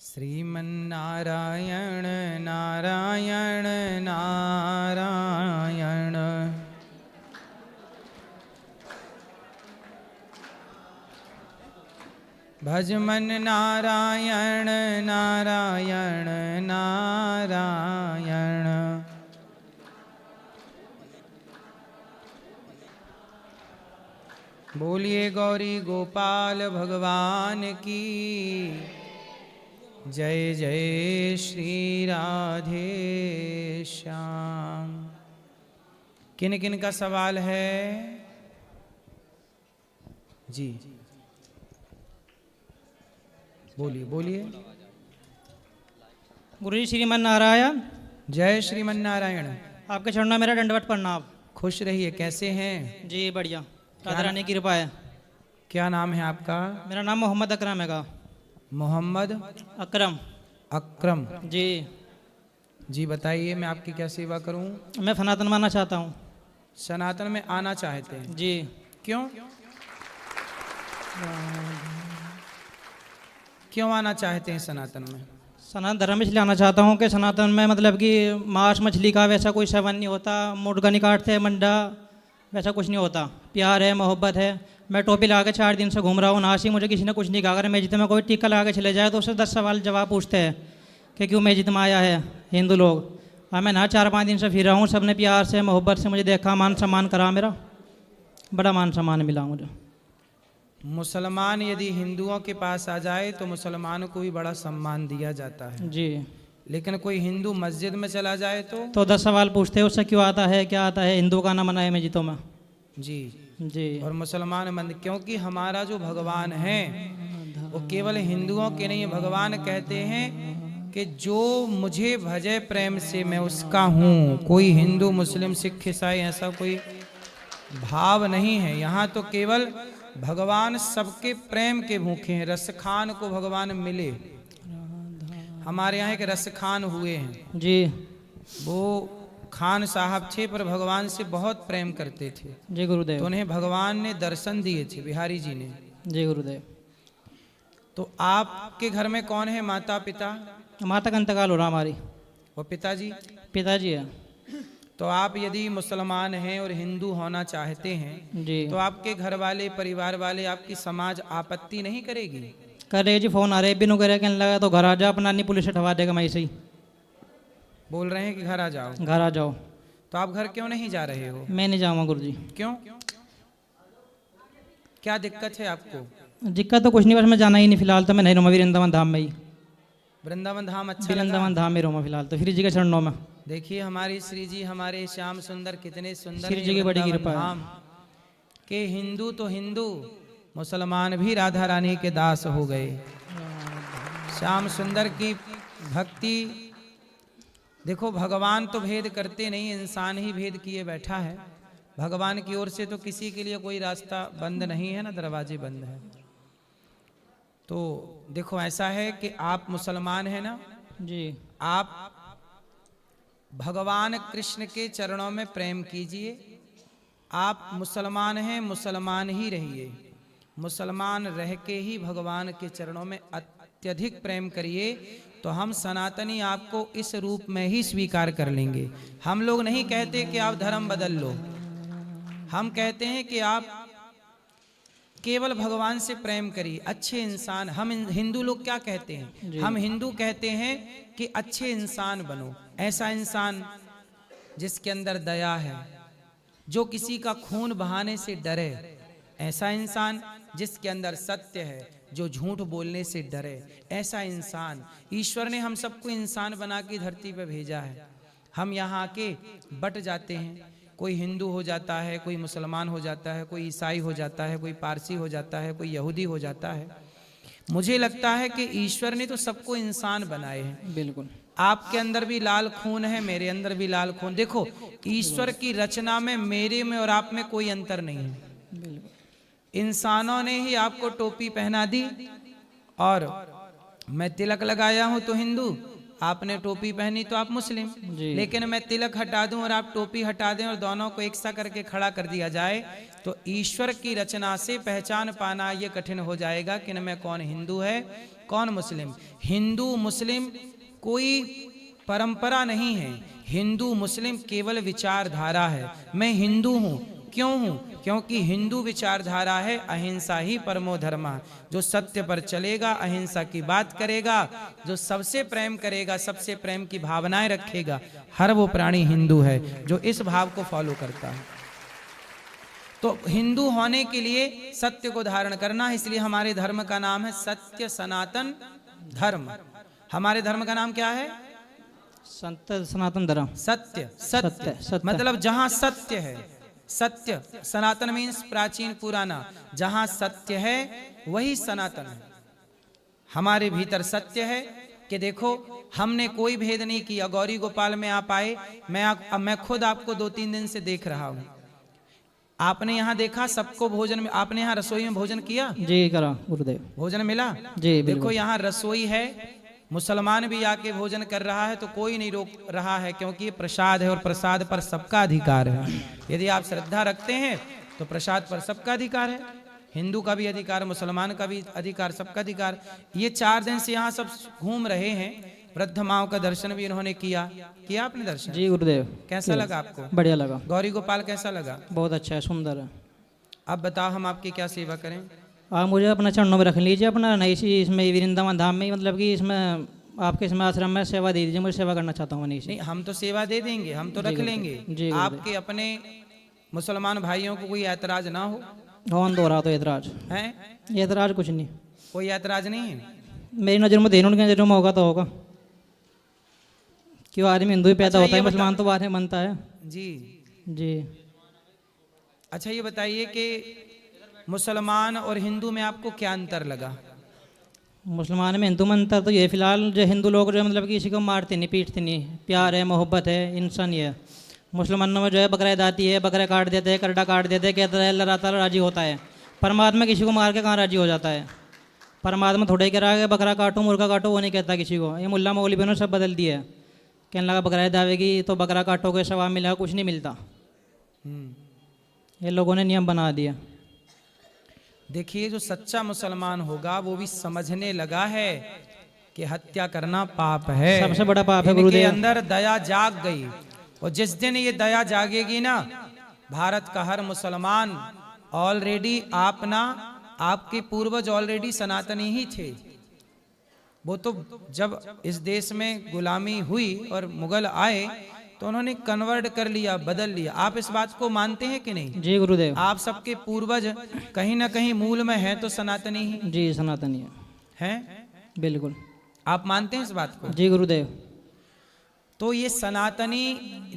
श्रीमन्नारायण नारायण नारायण। भजमन नारायण नारायण नारायण। बोलिए गौरी गोपाल भगवान की जय जय श्री राधे श्याम। किन किन का सवाल है जी? बोलिए बोलिए। गुरुजी श्रीमन नारायण। जय श्रीमन नारायण। आपके चरणों में मेरा दंडवत प्रणाम। खुश रहिए। कैसे हैं जी बढ़िया, राधा रानी की कृपा है। क्या नाम है आपका? मेरा नाम मोहम्मद अकरम हैगा। मोहम्मद अकरम अकरम जी। जी बताइए, मैं आपकी क्या सेवा करूं? मैं सनातन मानना चाहता हूँ सनातन में आना चाहते हैं जी। क्यों? क्यों आना चाहते हैं सनातन में? सनातन धर्म इसलिए आना चाहता हूँ कि सनातन में मतलब कि मांस मछली का वैसा कोई सेवन नहीं होता, मुर्गा नहीं काटते, मंडा वैसा कुछ नहीं होता। प्यार है, मोहब्बत है। मैं टोपी लगा के 4 दिन से घूम रहा हूँ, ना ही मुझे किसी ने कुछ नहीं कहा। अगर मस्जिद में कोई टीका लगा के चले जाए तो उससे 10 सवाल जवाब पूछते हैं कि क्यों मस्जिद में आया है हिंदू लोग। और मैं ना 4-5 दिन से फिर रहा हूँ, सबने प्यार से मोहब्बत से मुझे देखा, मान सम्मान करा, मेरा बड़ा मान सम्मान मिला मुझे। मुसलमान यदि हिंदुओं के पास आ जाए तो मुसलमानों को भी बड़ा सम्मान दिया जाता है, जी। लेकिन कोई हिंदू मस्जिद में चला जाए तो 10 सवाल पूछते हैं उससे क्यों आता है, क्या आता है, हिंदू का नाम मनाए मस्जिदों में जी जी। और मुसलमान मंदिर, क्योंकि हमारा जो भगवान है वो केवल हिंदुओं के नहीं। भगवान कहते हैं कि जो मुझे भजे प्रेम से मैं उसका हूँ। कोई हिंदू मुस्लिम सिख ईसाई ऐसा कोई भाव नहीं है। यहाँ तो केवल भगवान सबके प्रेम के भूखे हैं। रसखान को भगवान मिले। हमारे यहाँ एक रसखान हुए हैं जी। वो खान साहब थे पर भगवान से बहुत प्रेम करते थे। जी गुरुदेव। तो उन्हें भगवान ने दर्शन दिए थे, बिहारी जी ने। जी गुरुदेव। तो आपके घर में कौन है? माता पिता? माता का इंतकाल हो रहा हमारी। और पिताजी? पिताजी है तो आप यदि मुसलमान हैं और हिंदू होना चाहते हैं जी। तो आपके घर वाले, परिवार वाले, आपकी समाज आपत्ति नहीं करेगी? कर रहे जी, फोन आ रहे बिनु करे कहने लगा तो घर आ जा, अपना नहीं पुलिस हटवा देगा। मैं ऐसे ही बोल रहे हैं कि घर आ जाओ। घर आ जाओ। तो आप घर क्यों नहीं जा रहे हो? मैं नहीं जाऊँगा गुरुजी। क्यों? क्या दिक्कत है आपको? दिक्कत तो कुछ नहीं, बस मैं जाना ही नहीं फिलहाल। तो मैं नहीं रहूँगा वृंदावन धाम में ही। वृंदावन धाम अच्छा लगा? वृंदावन धाम में रहूँगा फिलहाल तो, श्री जी के चरणों में। देखिए हमारी श्री जी, हमारे श्याम सुंदर कितने सुंदर श्री हैं। जी की बड़ी वृंदावन कृपा है। धाम के हिंदू तो हिंदू, मुसलमान भी राधा रानी के दास हो गए। श्याम सुंदर की भक्ति देखो। भगवान तो भेद करते नहीं, इंसान ही भेद किए बैठा है। भगवान की ओर से तो किसी के लिए कोई रास्ता बंद नहीं है ना, दरवाजे बंद है। तो देखो ऐसा है कि आप मुसलमान हैं ना जी। आप भगवान कृष्ण के चरणों में प्रेम कीजिए। आप मुसलमान हैं, मुसलमान ही रहिए। मुसलमान रह के ही भगवान के चरणों में अत्यधिक प्रेम करिए, तो हम सनातनी आपको इस रूप में ही स्वीकार कर लेंगे। हम लोग नहीं कहते कि आप धर्म बदल लो, हम कहते हैं कि आप केवल भगवान से प्रेम करिए। अच्छे इंसान, हम हिंदू लोग क्या कहते हैं? हम हिंदू कहते हैं कि अच्छे इंसान बनो। ऐसा इंसान जिसके अंदर दया है, जो किसी का खून बहाने से डरे। ऐसा इंसान जिसके अंदर सत्य है, जो झूठ बोलने से डरे। ऐसा इंसान, ईश्वर ने हम सबको इंसान बना के धरती पर भेजा है। हम यहाँ आके बट जाते हैं। कोई हिंदू हो जाता है, कोई मुसलमान हो जाता है, कोई ईसाई हो जाता है, कोई पारसी हो जाता है, कोई यहूदी हो जाता है। मुझे लगता है कि ईश्वर ने तो सबको इंसान बनाए हैं। बिल्कुल। आपके अंदर भी लाल खून है, मेरे अंदर भी लाल खून। देखो ईश्वर की रचना में मेरे में और आप में कोई अंतर नहीं है। बिल्कुल। इंसानों ने ही आपको टोपी पहना दी, और मैं तिलक लगाया हूं तो हिंदू, आपने टोपी पहनी तो आप मुस्लिम। लेकिन मैं तिलक हटा दूं और आप टोपी हटा दें और दोनों को एक सा करके खड़ा कर दिया जाए तो ईश्वर की रचना से पहचान पाना ये कठिन हो जाएगा कि मैं कौन हिंदू है कौन मुस्लिम? हिंदू मुस्लिम कोई परंपरा नहीं है। हिंदू मुस्लिम केवल विचारधारा है। मैं हिंदू हूँ, क्यों हूँ? क्योंकि हिंदू विचारधारा है अहिंसा ही परमो धर्मा। जो सत्य पर चलेगा, अहिंसा की बात करेगा, जो सबसे प्रेम करेगा, सबसे प्रेम की भावनाएं रखेगा, हर वो प्राणी हिंदू है जो इस भाव को फॉलो करता है। तो हिंदू होने के लिए सत्य को धारण करना है, इसलिए हमारे धर्म का नाम है सत्य सनातन धर्म। हमारे धर्म का नाम क्या है? संत सनातन धर्म। सत्य सत्य, सत्य मतलब जहां सत्य है, सत्य सनातन मीन्स प्राचीन पुराना, जहां सत्य है वही सनातन है। हमारे भीतर सत्य है कि देखो हमने कोई भेद नहीं किया। गौरी गोपाल में आप आए, मैं खुद आपको 2-3 दिन से देख रहा हूं। आपने यहाँ देखा सबको भोजन में, आपने यहाँ रसोई में भोजन किया? जी करा गुरुदेव, भोजन मिला जी बिल्कुल। देखो यहाँ रसोई है, मुसलमान भी आके भोजन कर रहा है तो कोई नहीं रोक रहा है, क्योंकि ये प्रसाद है और प्रसाद पर सबका अधिकार है। यदि आप श्रद्धा रखते हैं तो प्रसाद पर सबका अधिकार है। हिंदू का भी अधिकार, मुसलमान का भी अधिकार, सबका अधिकार। ये 4 दिन से यहाँ सब घूम रहे हैं। वृद्ध माओ का दर्शन भी इन्होंने किया आपने दर्शन? जी गुरुदेव। कैसा लगा आपको? बढ़िया लगा। गौरी गोपाल कैसा लगा? बहुत अच्छा है, सुंदर है। अब बताओ हम आपकी क्या सेवा करें? आप मुझे अपना चरणों में रख लीजिए, अपना नई सी इसमें वृंदावन धाम में, मतलब कि इसमें आपके इसमें आश्रम में सेवा दे दीजिए, मुझे सेवा करना चाहता हूँ। नहीं, हम तो सेवा दे देंगे, हम तो रख लेंगे। जी आपके अपने मुसलमान भाइयों को कोई ऐतराज ना हो। कौन दो रहा तो एतराज है? एतराज कुछ नहीं, कोई ऐतराज नहीं है। मेरी नज़र में, उनकी नज़र में होगा तो होगा। क्यों आदमी हिंदू ही पैदा होता है, मुसलमान तो बाद में बनता है। जी जी। अच्छा ये बताइए कि मुसलमान और हिंदू में आपको क्या अंतर लगा? मुसलमान में हिंदू में अंतर तो ये फिलहाल जो हिंदू लोग जो मतलब कि किसी को मारते नहीं पीटते नहीं, प्यार है, मोहब्बत है, इंसान है। मुसलमानों में जो है बकरा ईद आती है, बकरा काट देते हैं, करड़ा काट देते हैं, कहता है अल्लाह ताला राजी होता है। परमात्मा किसी को मार के कहाँ राजी हो जाता है? परमात्मा थोड़े कह रहा है बकरा काटो मुर्गा काटो, वो नहीं कहता किसी को। ये मुल्ला मौलवी ने सब बदल दिया है। कहने लगा बकरा ईद आवेगी तो बकरा काटोगे सवाब मिलेगा, कुछ नहीं मिलता। ये लोगों ने नियम बना दिया। देखिए जो सच्चा मुसलमान होगा वो भी समझने लगा है कि हत्या करना पाप है, सबसे बड़ा पाप है। इनके गुरुदेव अंदर दया जाग गई, और जिस दिन ये दया जागेगी ना, भारत का हर मुसलमान ऑलरेडी आपके पूर्वज ऑलरेडी सनातनी ही थे। वो तो जब इस देश में गुलामी हुई और मुगल आए तो उन्होंने कन्वर्ट कर लिया, बदल लिया। आप इस बात को मानते हैं कि नहीं? जी गुरुदेव। आप सबके पूर्वज कहीं ना कहीं मूल में है तो सनातनी ही जी सनातनी है। बिल्कुल। आप मानते हैं इस बात को? जी गुरुदेव। तो ये सनातनी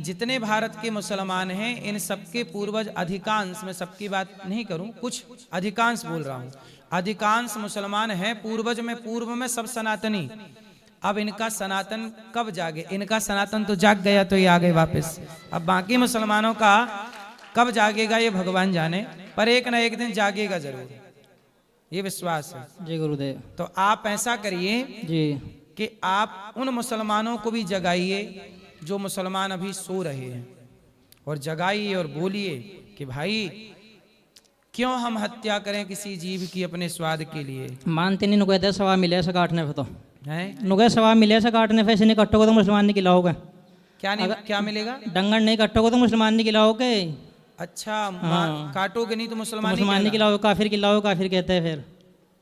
जितने भारत के मुसलमान हैं, इन सबके पूर्वज अधिकांश, मैं सबकी बात नहीं करूं, कुछ अधिकांश बोल रहा हूं, अधिकांश मुसलमान हैं पूर्वज में, पूर्व में सब सनातनी। अब इनका सनातन कब जागे? इनका सनातन तो जाग गया तो ये आ गए वापस। अब बाकी मुसलमानों का कब जागेगा ये भगवान जाने, पर एक ना एक दिन जागेगा जरूर, ये विश्वास है। जी गुरुदेव। तो आप ऐसा करिए जी कि आप उन मुसलमानों को भी जगाइए जो मुसलमान अभी सो रहे हैं, और जगाइए और बोलिए कि भाई क्यों हम हत्या करें किसी जीव की अपने स्वाद के लिए? मानते नहीं, कहते सवाब मिले ऐसा काटने पे, तो हैं? नुके सवाब मिले ऐसा काटने पे, ऐसे नहीं कट्टोगे तो मुसलमान नहीं खिलाओगे। क्या नहीं, क्या मिलेगा? डंगर नहीं कट्टोगे तो मुसलमान नहीं खिलाओगे। अच्छा काटोगे नहीं तो मुसलमान नहीं खिलाओगे, काफिर खिलाओ, काफिर कहते हैं फिर।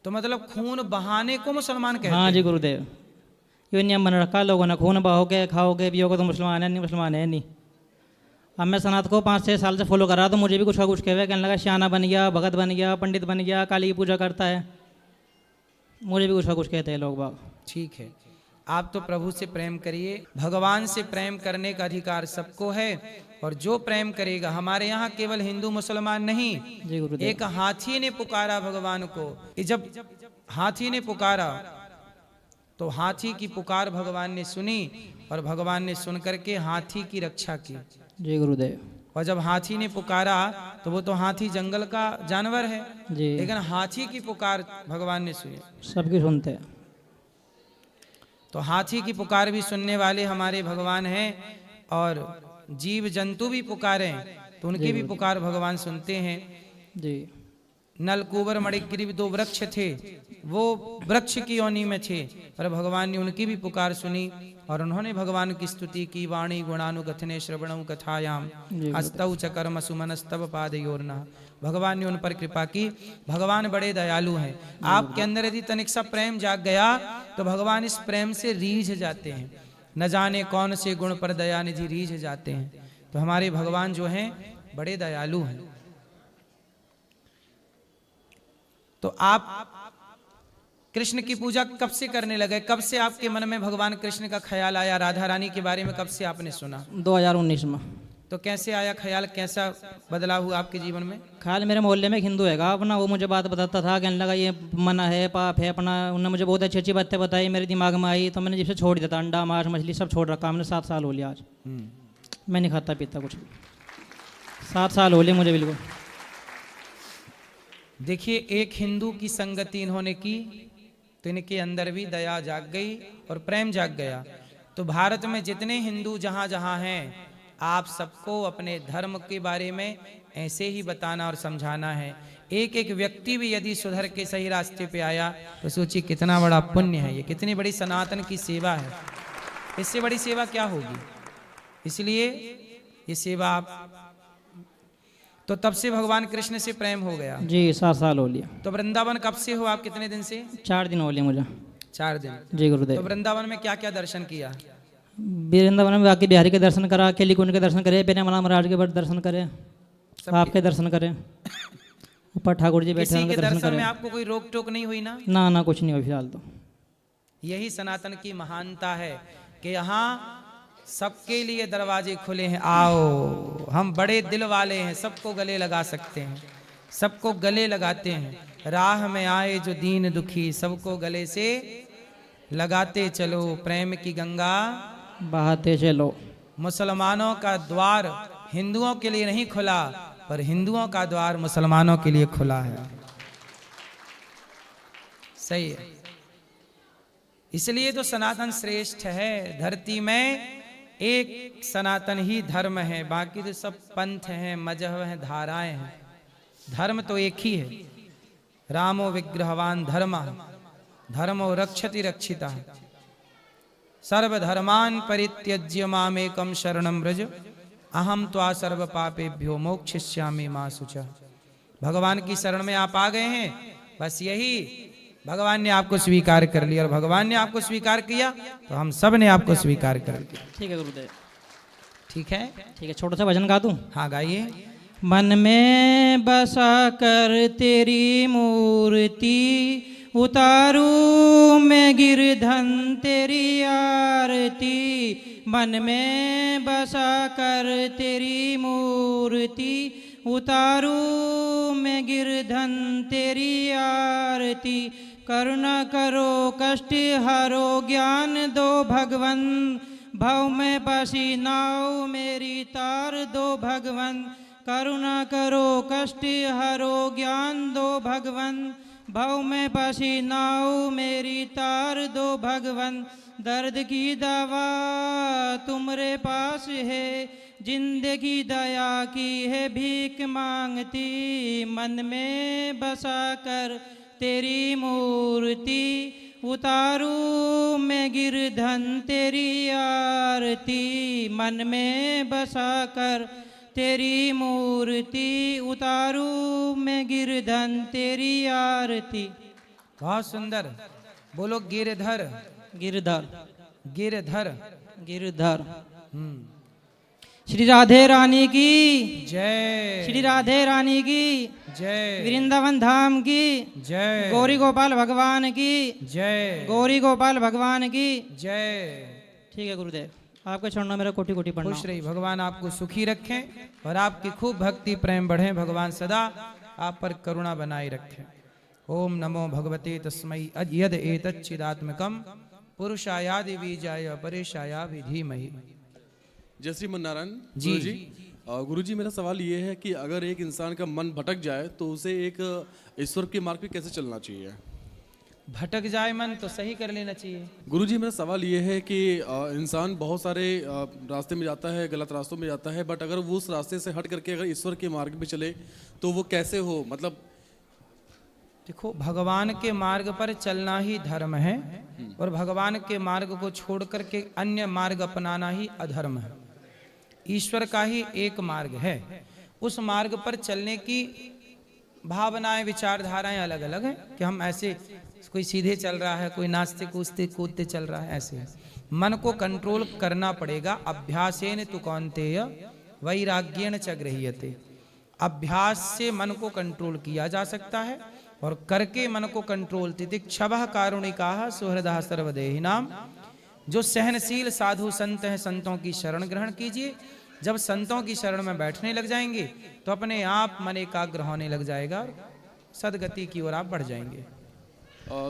तो मतलब खून बहाने को मुसलमान कहते हैं? हाँ जी गुरुदेव, ये नियम बना रखा लोगों ने, खून बहाओगे खाओगे पियोगे तो मुसलमान है, नहीं मुसलमान है नहीं। अब मैं सनात को 5-6 साल से फॉलो कर रहा, तो मुझे भी कुछ का कुछ कहवे, कहने लगा श्याना बन गया, भगत बन गया, पंडित बन गया, काली की पूजा करता है, मुझे भी कुछ का कुछ कहते हैं लोग बाग। ठीक है, आप तो प्रभु से प्रेम करिए, भगवान से प्रेम करने का अधिकार सबको है, और जो प्रेम करेगा, हमारे यहाँ केवल हिंदू मुसलमान नहीं, एक हाथी ने पुकारा भगवान को। जब हाथी ने पुकारा तो हाथी की पुकार भगवान ने सुनी, और भगवान ने सुन करके हाथी की रक्षा की। जय गुरुदेव। और जब हाथी ने पुकारा तो वो तो हाथी जंगल का जानवर है जी, लेकिन हाथी की पुकार भगवान ने सुनी। सबकी सुनते हैं, तो हाथी की पुकार भी सुनने वाले हमारे भगवान हैं, और जीव जंतु भी पुकारें तो उनकी भी पुकार भगवान सुनते हैं जी। नलकूबर मणिग्रीव 2 वृक्ष थे, वो वृक्ष की योनि में थे, पर भगवान ने उनकी भी पुकार सुनी और उन्होंने भगवान की स्तुति की। वाणी गुणानुगथने श्रवणं कथायाम हस्तौ च कर्म सुमनस्तव पादयोर्नः। भगवान ने उन पर कृपा की। भगवान बड़े दयालु हैं। आपके अंदर यदि तनिक सा प्रेम जाग गया तो भगवान इस प्रेम से रीझ जाते हैं। न जाने कौन से गुण पर दयानिधि रीझ जाते हैं। तो हमारे भगवान जो हैं बड़े दयालु हैं। तो आप कृष्ण की पूजा कब से करने लगे? कब से आपके मन में भगवान कृष्ण का ख्याल आया? राधा रानी के बारे में कब से आपने सुना? 2019 में। तो कैसे आया ख्याल? कैसा बदलाव हुआ आपके जीवन में? ख्याल मेरे मोहल्ले में एक हिंदू हैगा अपना, वो मुझे बात बताता था, कहने लगा ये मना है, पाप है अपना। उन्होंने मुझे बहुत अच्छी अच्छी बातें बताई, मेरे दिमाग में आई, तो मैंने जिससे छोड़ दिया था। अंडा मांस मछली सब छोड़ रखा हमने। 7 साल हो लिया आज। मैं नहीं खाता पीता कुछ भी। 7 साल हो लिए मुझे बिल्कुल। देखिए, एक हिंदू की संगति इन्होंने की तो इनके अंदर भी दया जाग गई और प्रेम जाग गया। तो भारत में जितने हिंदू जहाँ जहाँ हैं, आप सबको अपने धर्म के बारे में ऐसे ही बताना और समझाना है। एक एक व्यक्ति भी यदि सुधर के सही रास्ते पे आया तो सोचिए कितना बड़ा पुण्य है ये, कितनी बड़ी सनातन की सेवा है। इससे बड़ी सेवा क्या होगी? इसलिए ये सेवा आप, तो तब से भगवान कृष्ण से प्रेम हो गया जी। 7 साल हो लिया। तो वृंदावन कब से हो आप? कितने दिन से? 4 दिन हो लिए मुझे। 4 दिन जी गुरुदेव। तो वृंदावन में क्या क्या दर्शन किया? वृंदावन में बाकी बिहारी के दर्शन करा, केली कुंड के दर्शन करे, पेरेमला महाराज के दर्शन करे, आपके दर्शन करे, ऊपर ठाकुर जी बैठे किसी के उनके दर्शन दर्शन में करे। आपको कोई रोक टोक नहीं हुई ना? ना कुछ नहीं हुआ फिलहाल तो। यही सनातन की महानता है कि यहाँ सबके लिए दरवाजे खुले हैं। आओ, हम बड़े दिल वाले हैं, सबको गले लगा सकते हैं, सबको गले लगाते हैं। राह में आए जो दीन दुखी, सबको गले से लगाते चलो, प्रेम की गंगा बहाते चलो। मुसलमानों का द्वार हिंदुओं के लिए नहीं खुला, पर हिंदुओं का द्वार मुसलमानों के लिए खुला है। सही है। इसलिए तो सनातन श्रेष्ठ है। धरती में एक सनातन ही धर्म है, बाकी तो सब पंथ हैं, मजहब हैं, धाराएं हैं। धर्म तो एक ही है। रामो विग्रहवान धर्मः धर्मो रक्षति रक्षितः सर्वधर्मान् परित्यज्य मामेकं शरणं व्रज अहम त्वा सर्व पापेभ्यो मोक्षयिष्यामि मा शुचः। भगवान की शरण में आप आ गए हैं, बस यही भगवान ने आपको स्वीकार कर लिया। और भगवान ने आपको स्वीकार किया तो हम सब ने आपको स्वीकार कर लिया। ठीक है गुरुदेव। ठीक है, ठीक है। छोटा सा भजन गा दूं? हाँ गाइए। मन में बसा कर तेरी मूर्ति उतारू मैं गिरधन तेरी आरती। मन में बसा कर तेरी मूर्ति उतारू मैं गिरधन तेरी आरती। करुणा करो कष्ट हरो ज्ञान दो भगवन, भव में बसी नाव मेरी तार दो भगवन। करुणा करो कष्ट हरो ज्ञान दो भगवन, भव में बसी नाव मेरी तार दो भगवन। दर्द की दवा तुम्हारे पास है, जिंदगी दया की है भीख मांगती। मन में बसा कर तेरी मूर्ति उतारू मैं गिरधन तेरी आरती। मन में बसा कर तेरी मूर्ति उतारू मैं गिरधन तेरी आरती। बहुत सुंदर। बोलो गिरधर। गिरधर गिरधर गिरधर। श्री राधे रानी की जय। श्री राधे रानी की जय। वृंदावन धाम की जय। गौरी गोपाल भगवान की जय। गौरी गोपाल भगवान की जय। ठीक है गुरुदेव, आपके चरणों मेरा कोटि कोटि प्रणाम। खुश रही, भगवान आपको सुखी रखें और आपकी खूब भक्ति प्रेम बढ़े। भगवान सदा आप पर करुणा बनाए रखें। ओम नमो भगवते तस्मै यद एतच्चिदात्मकं पुरुषायादि बीजाय परेशाया विधीमहि। जय श्रीमन नारायण। जी। गुरुजी मेरा सवाल ये है कि अगर एक इंसान का मन भटक जाए तो उसे एक ईश्वर के मार्ग पे कैसे चलना चाहिए? भटक जाए मन तो सही कर लेना चाहिए। गुरुजी मेरा सवाल ये है कि इंसान बहुत सारे रास्ते में जाता है, गलत रास्तों में जाता है, बट अगर वो उस रास्ते से हट करके अगर ईश्वर के मार्ग पे चले तो वो कैसे हो? मतलब देखो, भगवान के मार्ग पर चलना ही धर्म है और भगवान के मार्ग को छोड़ करके अन्य मार्ग अपनाना ही अधर्म है। ईश्वर का ही एक मार्ग है, उस मार्ग पर चलने की भावनाएं विचारधाराएं अलग अलग हैं कि हम ऐसे, कोई सीधे चल रहा है, कोई नाचते कूदते कूदते चल रहा है, ऐसे मन को कंट्रोल करना पड़ेगा। अभ्यासेन तु कौन्तेय वैराग्येण च गृह्यते। अभ्यास से मन को कंट्रोल किया जा सकता है और करके मन को कंट्रोल। तितिक्षवः कारुणिकाः सुहृदः सर्वदेहिनां। जो सहनशील साधु संत हैं, संतों की शरण ग्रहण कीजिए। जब संतों की शरण में बैठने लग जाएंगे तो अपने आप मन एकाग्र होने लग जाएगा, सदगति की ओर आप बढ़ जाएंगे।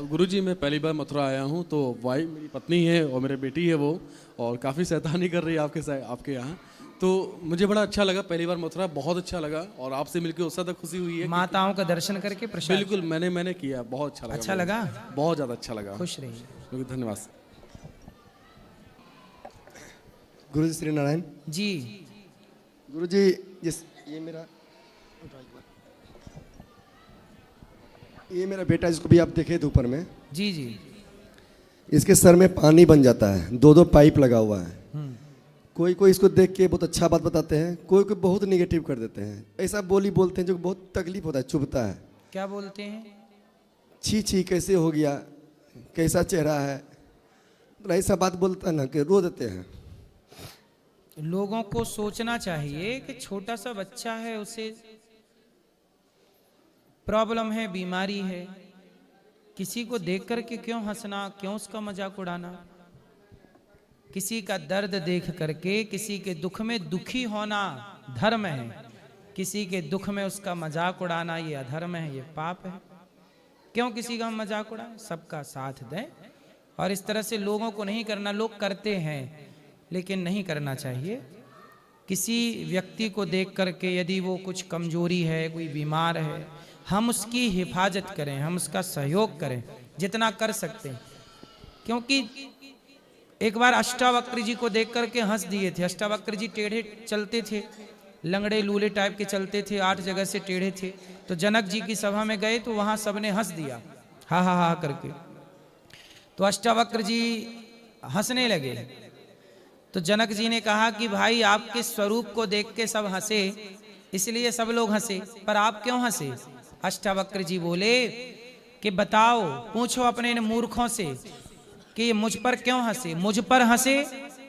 गुरुजी, मैं पहली बार मथुरा आया हूँ, तो वाई मेरी पत्नी है और मेरी बेटी है वो, और काफ़ी शैतानी कर रही है आपके यहाँ। तो मुझे बड़ा अच्छा लगा, पहली बार मथुरा बहुत अच्छा लगा, और आपसे मिलकर उससे ज़्यादा खुशी हुई है। माताओं का दर्शन करके प्रसाद बिल्कुल, मैंने किया, बहुत अच्छा लगा। अच्छा लगा, बहुत ज़्यादा अच्छा लगा। खुश रहिए। धन्यवाद गुरुजी। श्री नारायण जी। गुरुजी, ये मेरा बेटा, जिसको भी आप देखे थे ऊपर में, जी जी। इसके सर में पानी बन जाता है, दो पाइप लगा हुआ है। कोई कोई इसको देख के बहुत अच्छा बात बताते हैं, कोई कोई बहुत निगेटिव कर देते हैं। ऐसा बोली बोलते हैं जो बहुत तकलीफ होता है, चुभता है। क्या बोलते हैं? छी छी कैसे हो गया, कैसा चेहरा है, तो ऐसा बात बोलता है ना कि रो देते हैं। लोगों को सोचना चाहिए कि छोटा सा बच्चा है, उसे प्रॉब्लम है, बीमारी है, किसी को देख करके क्यों हंसना, क्यों उसका मजाक उड़ाना। किसी का दर्द देख करके किसी के दुख में दुखी होना धर्म है, किसी के दुख में उसका मजाक उड़ाना ये अधर्म है, ये पाप है। क्यों किसी का हम मजाक उड़ाएं, सबका साथ दें। और इस तरह से लोगों को नहीं करना, लोग करते हैं लेकिन नहीं करना चाहिए। किसी व्यक्ति को देख करके यदि वो कुछ कमजोरी है, कोई बीमार है, हम उसकी हिफाजत करें, हम उसका सहयोग करें जितना कर सकते हैं। क्योंकि एक बार अष्टावक्र जी को देख करके हंस दिए थे। अष्टावक्र जी टेढ़े चलते थे, लंगड़े लूले टाइप के चलते थे, 8 जगह से टेढ़े थे। तो जनक जी की सभा में गए तो वहां सबने हंस दिया, हा हा हा करके। तो अष्टावक्र जी हंसने लगे। तो जनक जी ने कहा कि भाई, आपके स्वरूप को देख के सब हंसे, इसलिए सब लोग हंसे, पर आप क्यों हंसे? अष्टावक्र जी बोले कि बताओ, पूछो अपने इन मूर्खों से कि ये मुझ पर क्यों हंसे। मुझ पर हंसे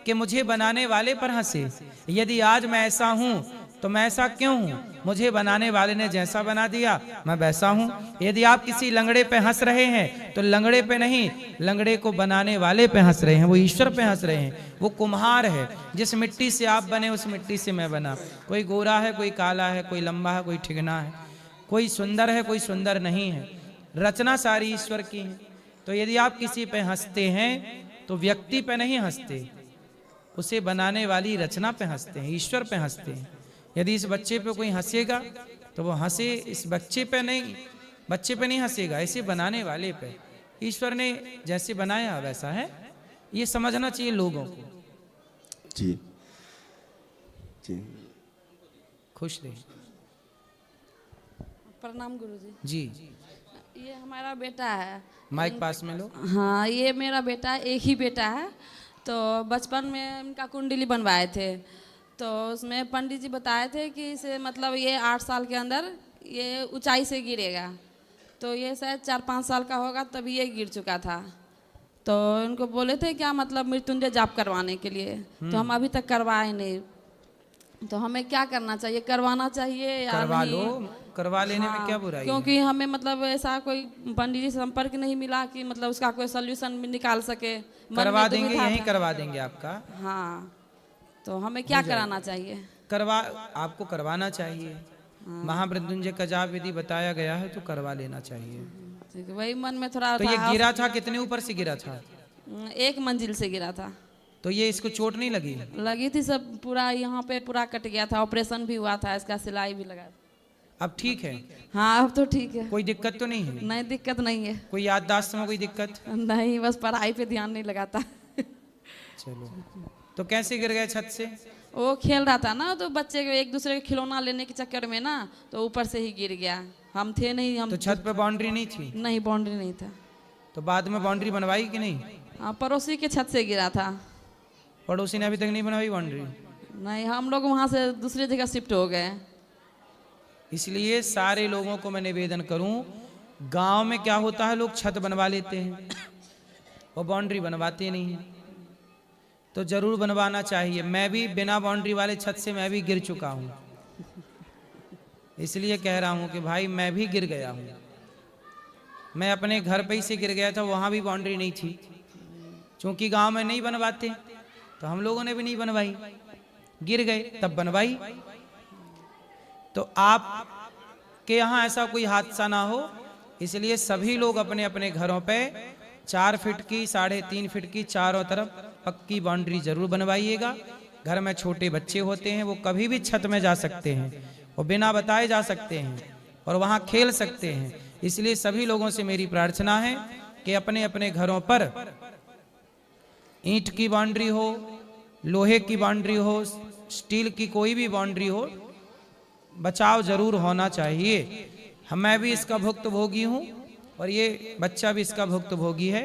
कि मुझे बनाने वाले पर हंसे? यदि आज मैं ऐसा हूं तो मैं ऐसा क्यों हूं? मुझे बनाने वाले ने जैसा बना दिया मैं वैसा हूं। यदि आप किसी लंगड़े पे हंस रहे हैं तो लंगड़े पे नहीं, लंगड़े को बनाने वाले पे हंस रहे हैं, वो ईश्वर पे हंस रहे हैं। वो कुम्हार है, जिस मिट्टी से आप बने उस मिट्टी से मैं बना। कोई गोरा है, कोई काला है, कोई लंबा है, कोई ठिगना है, कोई सुंदर है, कोई सुंदर नहीं है। रचना सारी ईश्वर की है। तो यदि आप किसी पे हंसते हैं तो व्यक्ति पे नहीं हंसते, उसे बनाने वाली रचना पे हंसते हैं, ईश्वर पे हंसते हैं। यदि इस बच्चे पे कोई हंसेगा तो वो हंसे इस बच्चे पे नहीं हंसेगा, ऐसे बनाने वाले पे। ईश्वर ने जैसे बनाया वैसा है, ये समझना चाहिए लोगों को। जी जी। खुश रहिए। प्रणाम गुरुजी। जी। ये हमारा बेटा है। माइक पास में लो। हाँ, ये मेरा बेटा, एक ही बेटा है। तो बचपन में इनका कुंडली बनवाए थे, तो उसमें पंडित जी बताए थे कि इसे मतलब ये 8 साल के अंदर ये ऊंचाई से गिरेगा। तो ये शायद 4-5 साल का होगा तभी ये गिर चुका था। तो इनको बोले थे क्या मतलब मृत्युंजय जाप करवाने के लिए, तो हम अभी तक करवाए नहीं। तो हमें क्या करना चाहिए, करवाना चाहिए या करवा नहीं? लो, करवा लेने में क्या बुराई है? क्योंकि हमें मतलब ऐसा कोई पंडित जी से संपर्क नहीं मिला कि मतलब उसका कोई सोल्यूशन भी निकाल सके। मन में करवा देंगे, दुविधा यहीं था। करवा देंगे आपका। हाँ, तो हमें क्या कराना चाहिए? आपको करवाना चाहिए। महामृत्युंजय का जाप विधि बताया गया है तो करवा लेना चाहिए। ठीक है, वही मन में थोड़ा तो ये गिरा था, कितने ऊपर से गिरा था? 1 मंजिल से गिरा था। तो ये इसको चोट नहीं लगी? लगी थी, सब पूरा यहाँ पे पूरा कट गया था, ऑपरेशन भी हुआ था, इसका सिलाई भी लगा। अब ठीक है? हाँ, अब तो ठीक है, कोई दिक्कत तो नहीं है? नहीं दिक्कत नहीं है। कोई याददाश्त में कोई दिक्कत? नहीं, बस पढ़ाई पे ध्यान नहीं लगाता। चलो, तो कैसे गिर गए छत से? वो खेल रहा था ना, तो बच्चे एक दूसरे के खिलौना लेने के चक्कर में ना, तो ऊपर से ही गिर गया। हम थे नहीं, हम तो छत पे बाउंड्री नहीं थी? नहीं, बाउंड्री नहीं था। तो बाद में बाउंड्री बनवाई कि नहीं? हाँ, पड़ोसी के छत से गिरा था। पड़ोसी ने अभी तक नहीं बनवाई बाउंड्री? नहीं, हम लोग वहाँ से दूसरी जगह शिफ्ट हो गए। इसलिए सारे लोगों को मैं निवेदन करूं, गांव में क्या होता है, लोग छत बनवा लेते हैं और बाउंड्री बनवाते नहीं हैं। तो जरूर बनवाना चाहिए। मैं भी बिना बाउंड्री वाले छत से मैं भी गिर चुका हूं, इसलिए कह रहा हूं कि भाई मैं भी गिर गया हूं। मैं अपने घर पे ही से गिर गया था, वहां भी बाउंड्री नहीं थी। क्योंकि गांव में नहीं बनवाते तो हम लोगों ने भी नहीं बनवाई, गिर गए तब बनवाई। तो आप के यहाँ ऐसा कोई हादसा ना हो, इसलिए सभी लोग अपने अपने घरों पे 4 फीट की 3.5 फीट की चारों तरफ पक्की बाउंड्री जरूर बनवाइएगा। घर में छोटे बच्चे होते हैं, वो कभी भी छत में जा सकते हैं और बिना बताए जा सकते हैं और वहाँ खेल सकते हैं। इसलिए सभी लोगों से मेरी प्रार्थना है कि अपने अपने घरों पर ईंट की बाउंड्री हो, लोहे की बाउंड्री हो, स्टील की कोई भी बाउंड्री हो, बचाव जरूर होना चाहिए। मैं भी इसका भुक्तभोगी हूँ और ये बच्चा भी इसका भुक्तभोगी है।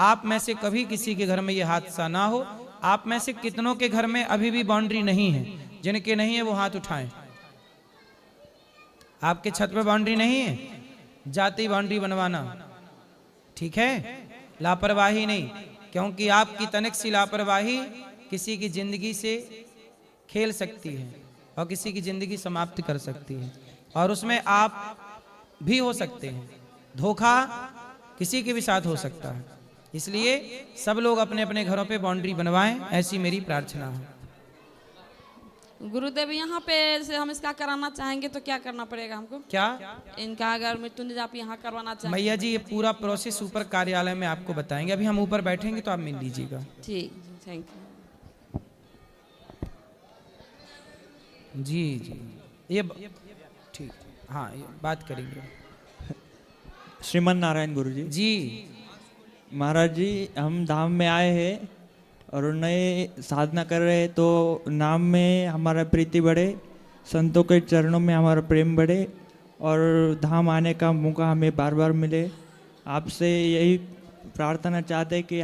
आप में से कभी किसी के घर में ये हादसा ना हो। आप में से कितनों के घर में अभी भी बाउंड्री नहीं है? जिनके नहीं है वो हाथ उठाएं। आपके छत पे बाउंड्री नहीं है? जाते ही बाउंड्री बनवाना, ठीक है? लापरवाही नहीं, क्योंकि आपकी तनिक सी लापरवाही किसी की जिंदगी से खेल सकती है और किसी की जिंदगी समाप्त कर सकती है, और उसमें आप भी हो सकते हैं। धोखा किसी के भी साथ हो सकता है। इसलिए सब लोग अपने अपने घरों पे बाउंड्री बनवाएं, ऐसी मेरी प्रार्थना है। गुरुदेव, यहाँ पे से हम इसका कराना चाहेंगे तो क्या करना पड़ेगा हमको? क्या इनका अगर मृत्युंजय आप यहाँ करवाना चाहें? मैया जी, ये पूरा प्रोसेस ऊपर कार्यालय में आपको बताएंगे। अभी हम ऊपर बैठेंगे तो आप मिल लीजिएगा। ठीक, थैंक यू। जी जी, ये ठीक, हाँ, ये बात करेंगे। श्रीमन नारायण गुरु जी। जी महाराज जी, हम धाम में आए हैं और नए साधना कर रहे हैं, तो नाम में हमारा प्रीति बढ़े, संतों के चरणों में हमारा प्रेम बढ़े और धाम आने का मौका हमें बार बार मिले। आपसे यही प्रार्थना चाहते हैं कि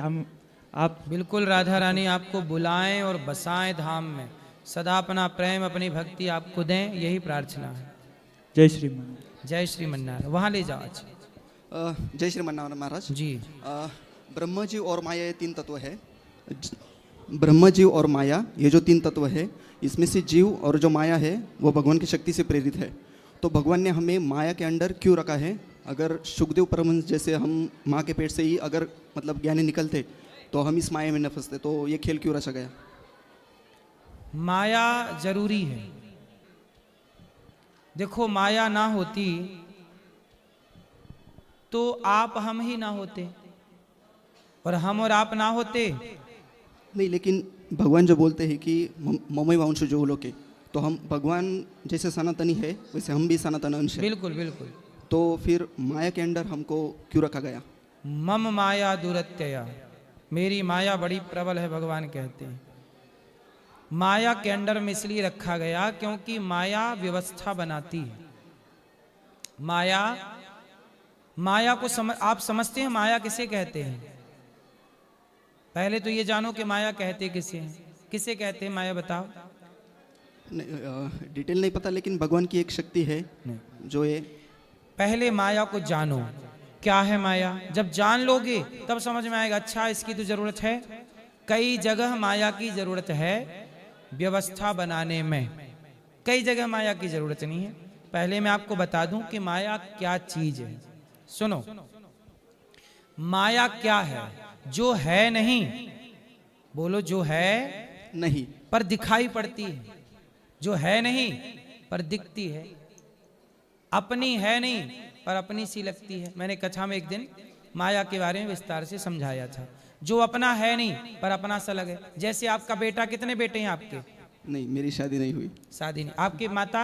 आप बिल्कुल, राधा रानी आपको बुलाएं और बसाएं धाम में, सदा अपना प्रेम अपनी भक्ति आपको दें, यही प्रार्थना है। जय श्रीमान। जय श्रीमन्नारायण। वहाँ ले जाओ। अच्छा, जय श्रीमन्नारायण महाराज जी। ब्रह्म जीव और माया ये 3 तत्व है। ब्रह्म जीव और माया ये जो 3 तत्व है, इसमें से जीव और जो माया है वो भगवान की शक्ति से प्रेरित है। तो भगवान ने हमें माया के अंदर क्यों रखा है? अगर सुखदेव परमहंस जैसे हम माँ के पेट से ही अगर मतलब ज्ञानी निकलते तो हम इस माया में न फंसते, तो ये खेल क्यों रचा गया? माया जरूरी है। देखो, माया ना होती तो आप हम ही ना होते और हम और आप ना होते। नहीं, लेकिन भगवान जो बोलते हैं कि ममई वांशो जो लोके, तो हम भगवान जैसे सनातनी है वैसे हम भी सनातन अंश है। बिल्कुल बिल्कुल। तो फिर माया के अंदर हमको क्यों रखा गया? मम माया दुरत्यया, मेरी माया बड़ी प्रबल है, भगवान कहते हैं। माया के अंडर में इसलिए रखा गया क्योंकि माया व्यवस्था बनाती है। माया को आप समझते हैं माया किसे कहते हैं? पहले तो ये जानो कि माया कहते किसे हैं, किसे कहते हैं माया, बताओ। डिटेल नहीं पता, लेकिन भगवान की एक शक्ति है जो ये। पहले माया को जानो, क्या है माया। जब जान लोगे तब समझ में आएगा, अच्छा इसकी तो जरूरत है। कई जगह माया की जरूरत है व्यवस्था बनाने में, कई जगह माया की जरूरत नहीं है। पहले मैं आपको बता दूं कि माया क्या चीज है। सुनो, माया क्या है? जो है नहीं, बोलो, जो है नहीं पर दिखाई पड़ती है, जो है नहीं पर दिखती है, अपनी है नहीं पर अपनी सी लगती है। मैंने कथा में एक दिन माया के बारे में विस्तार से समझाया था। जो अपना है नहीं पर अपना सा लगे। जैसे आपका बेटा, कितने बेटे हैं आपके? नहीं, मेरी शादी नहीं हुई। शादी नहीं। आपकी माता?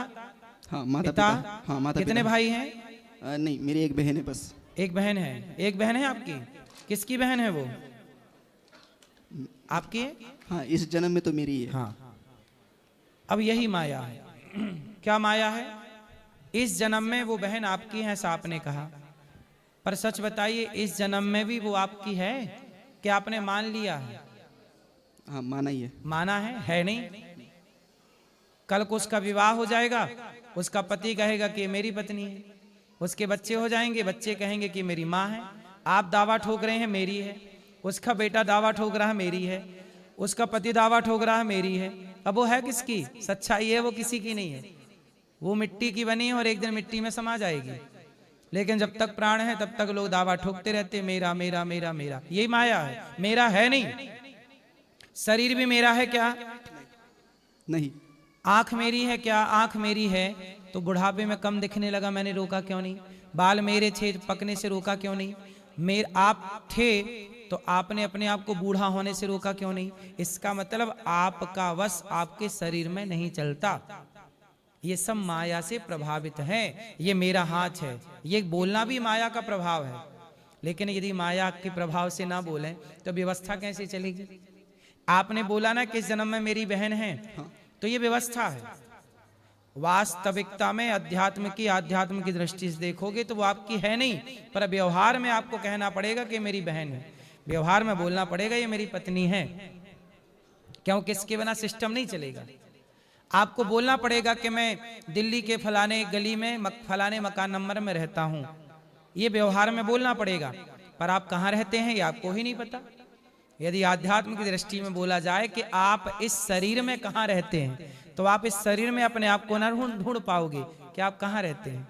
हाँ, माता पिता? पिता। हाँ, माता कितने पिता। भाई हैं? नहीं, मेरी एक बहन है बस। एक बहन है। एक बहन है आपकी? किसकी बहन है वो? आपकी है? हाँ, इस जन्म में तो मेरी है। हाँ। अब यही माया है। क्या माया है? इस जन्म में वो बहन आपकी है, ऐसा आपने कहा, पर सच बताइए इस जन्म में भी वो आपकी है कि आपने मान लिया है? हाँ, माना ही है। माना है नहीं। कल को उसका विवाह हो जाएगा, उसका पति कहेगा कि मेरी पत्नी है, उसके बच्चे हो जाएंगे, बच्चे कहेंगे कि मेरी माँ है, आप दावा ठोक रहे हैं मेरी है, उसका बेटा दावा ठोक रहा है मेरी है, उसका पति दावा ठोक रहा है मेरी है। अब वो है किसकी? सच्चाई है वो किसी की नहीं है, वो मिट्टी की बनी है और एक दिन मिट्टी में समा जाएगी। लेकिन जब तक प्राण है तब तक लोग दावा ठोकते रहते, मेरा मेरा मेरा मेरा। यही माया है, मेरा है नहीं। शरीर भी मेरा है क्या? नहीं। आंख मेरी है क्या? आंख मेरी है तो बुढ़ापे में कम दिखने लगा, मैंने रोका क्यों नहीं? बाल मेरे थे, पकने से रोका क्यों नहीं? आप थे तो आपने अपने आप को बूढ़ा होने से रोका क्यों नहीं? इसका मतलब आपका वश आपके शरीर में नहीं चलता। ये सब माया से प्रभावित है। ये मेरा हाथ है, ये बोलना भी माया का प्रभाव है। लेकिन यदि माया के प्रभाव से ना बोलें तो व्यवस्था कैसे चलेगी? आपने बोला ना कि इस जन्म में मेरी बहन है, तो ये व्यवस्था है। वास्तविकता में आध्यात्म की दृष्टि से देखोगे तो वो आपकी है नहीं, पर व्यवहार में आपको कहना पड़ेगा कि मेरी बहन है, व्यवहार में बोलना पड़ेगा ये मेरी पत्नी है, क्योंकि इसके बिना सिस्टम नहीं चलेगा। आपको बोलना पड़ेगा कि मैं दिल्ली के फलाने गली में फलाने मकान नंबर में रहता हूं, ये व्यवहार में बोलना पड़ेगा, पर आप कहाँ रहते हैं ये आपको ही नहीं पता। यदि आध्यात्म की दृष्टि में बोला जाए कि आप इस शरीर में कहाँ रहते हैं, तो आप इस शरीर में अपने आप को न ढूंढ पाओगे कि आप कहाँ रहते हैं।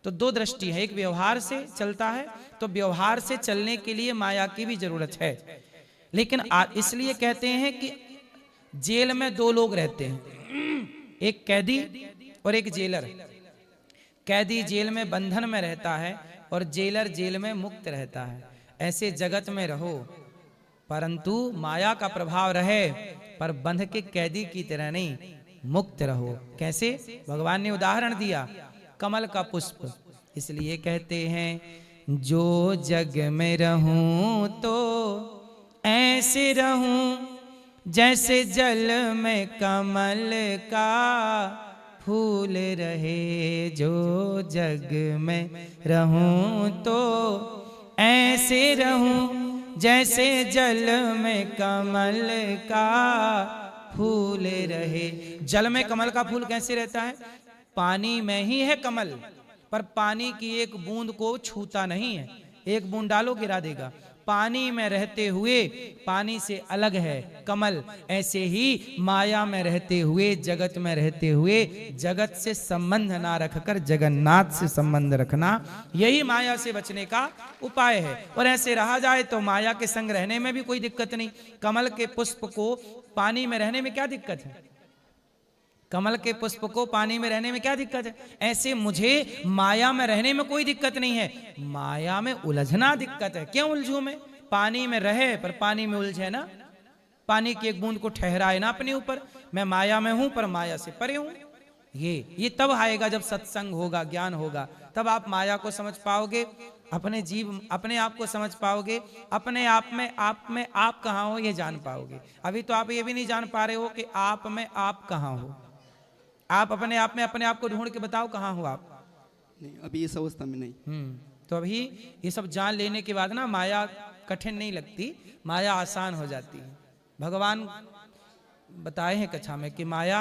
तो दो दृष्टि है, एक व्यवहार से चलता है, तो व्यवहार से चलने के लिए माया की भी जरूरत है। लेकिन इसलिए कहते हैं कि जेल में दो लोग रहते हैं, एक कैदी और एक जेलर। कैदी जेल में बंधन में रहता है और जेलर जेल में मुक्त रहता है। ऐसे जगत में रहो परंतु माया का प्रभाव रहे, पर बंध के कैदी की तरह नहीं, मुक्त रहो। कैसे? भगवान ने उदाहरण दिया, कमल का पुष्प। इसलिए कहते हैं जो जग में रहूं तो ऐसे रहूं जैसे जल में कमल का फूल रहे। जो जग में रहूं तो ऐसे रहूं जैसे जल में कमल का फूल रहे। जल में कमल का फूल कैसे रहता है? पानी में ही है कमल, पर पानी की एक बूंद को छूता नहीं है, एक बूंद डालो गिरा देगा। पानी में रहते हुए पानी से अलग है कमल। ऐसे ही माया में रहते हुए, जगत में रहते हुए, जगत से संबंध ना रखकर जगन्नाथ से संबंध रखना, यही माया से बचने का उपाय है। और ऐसे रहा जाए तो माया के संग रहने में भी कोई दिक्कत नहीं। कमल के पुष्प को पानी में रहने में क्या दिक्कत है? कमल के पुष्प को पानी में रहने में क्या दिक्कत है? ऐसे मुझे माया में रहने में कोई दिक्कत नहीं है, माया में उलझना दिक्कत है। क्यों उलझूं मैं? पानी में रहे पर पानी में उलझे ना, पानी की एक बूंद को ठहराए ना अपने ऊपर। मैं माया में हूं पर माया से परे हूं। ये तब आएगा जब सत्संग होगा, ज्ञान होगा, तब आप माया को समझ पाओगे, अपने आप को समझ पाओगे, अपने आप में आप कहाँ हो ये जान पाओगे। अभी तो आप ये भी नहीं जान पा रहे हो कि आप में आप कहाँ हो। आप अपने आप में अपने आप को ढूंढ के बताओ कहाँ हो आप। नहीं, अभी इस अवस्था में नहीं। तो अभी ये सब जान लेने के बाद ना माया कठिन नहीं लगती, माया आसान हो जाती है। भगवान बताए हैं कथा में कि माया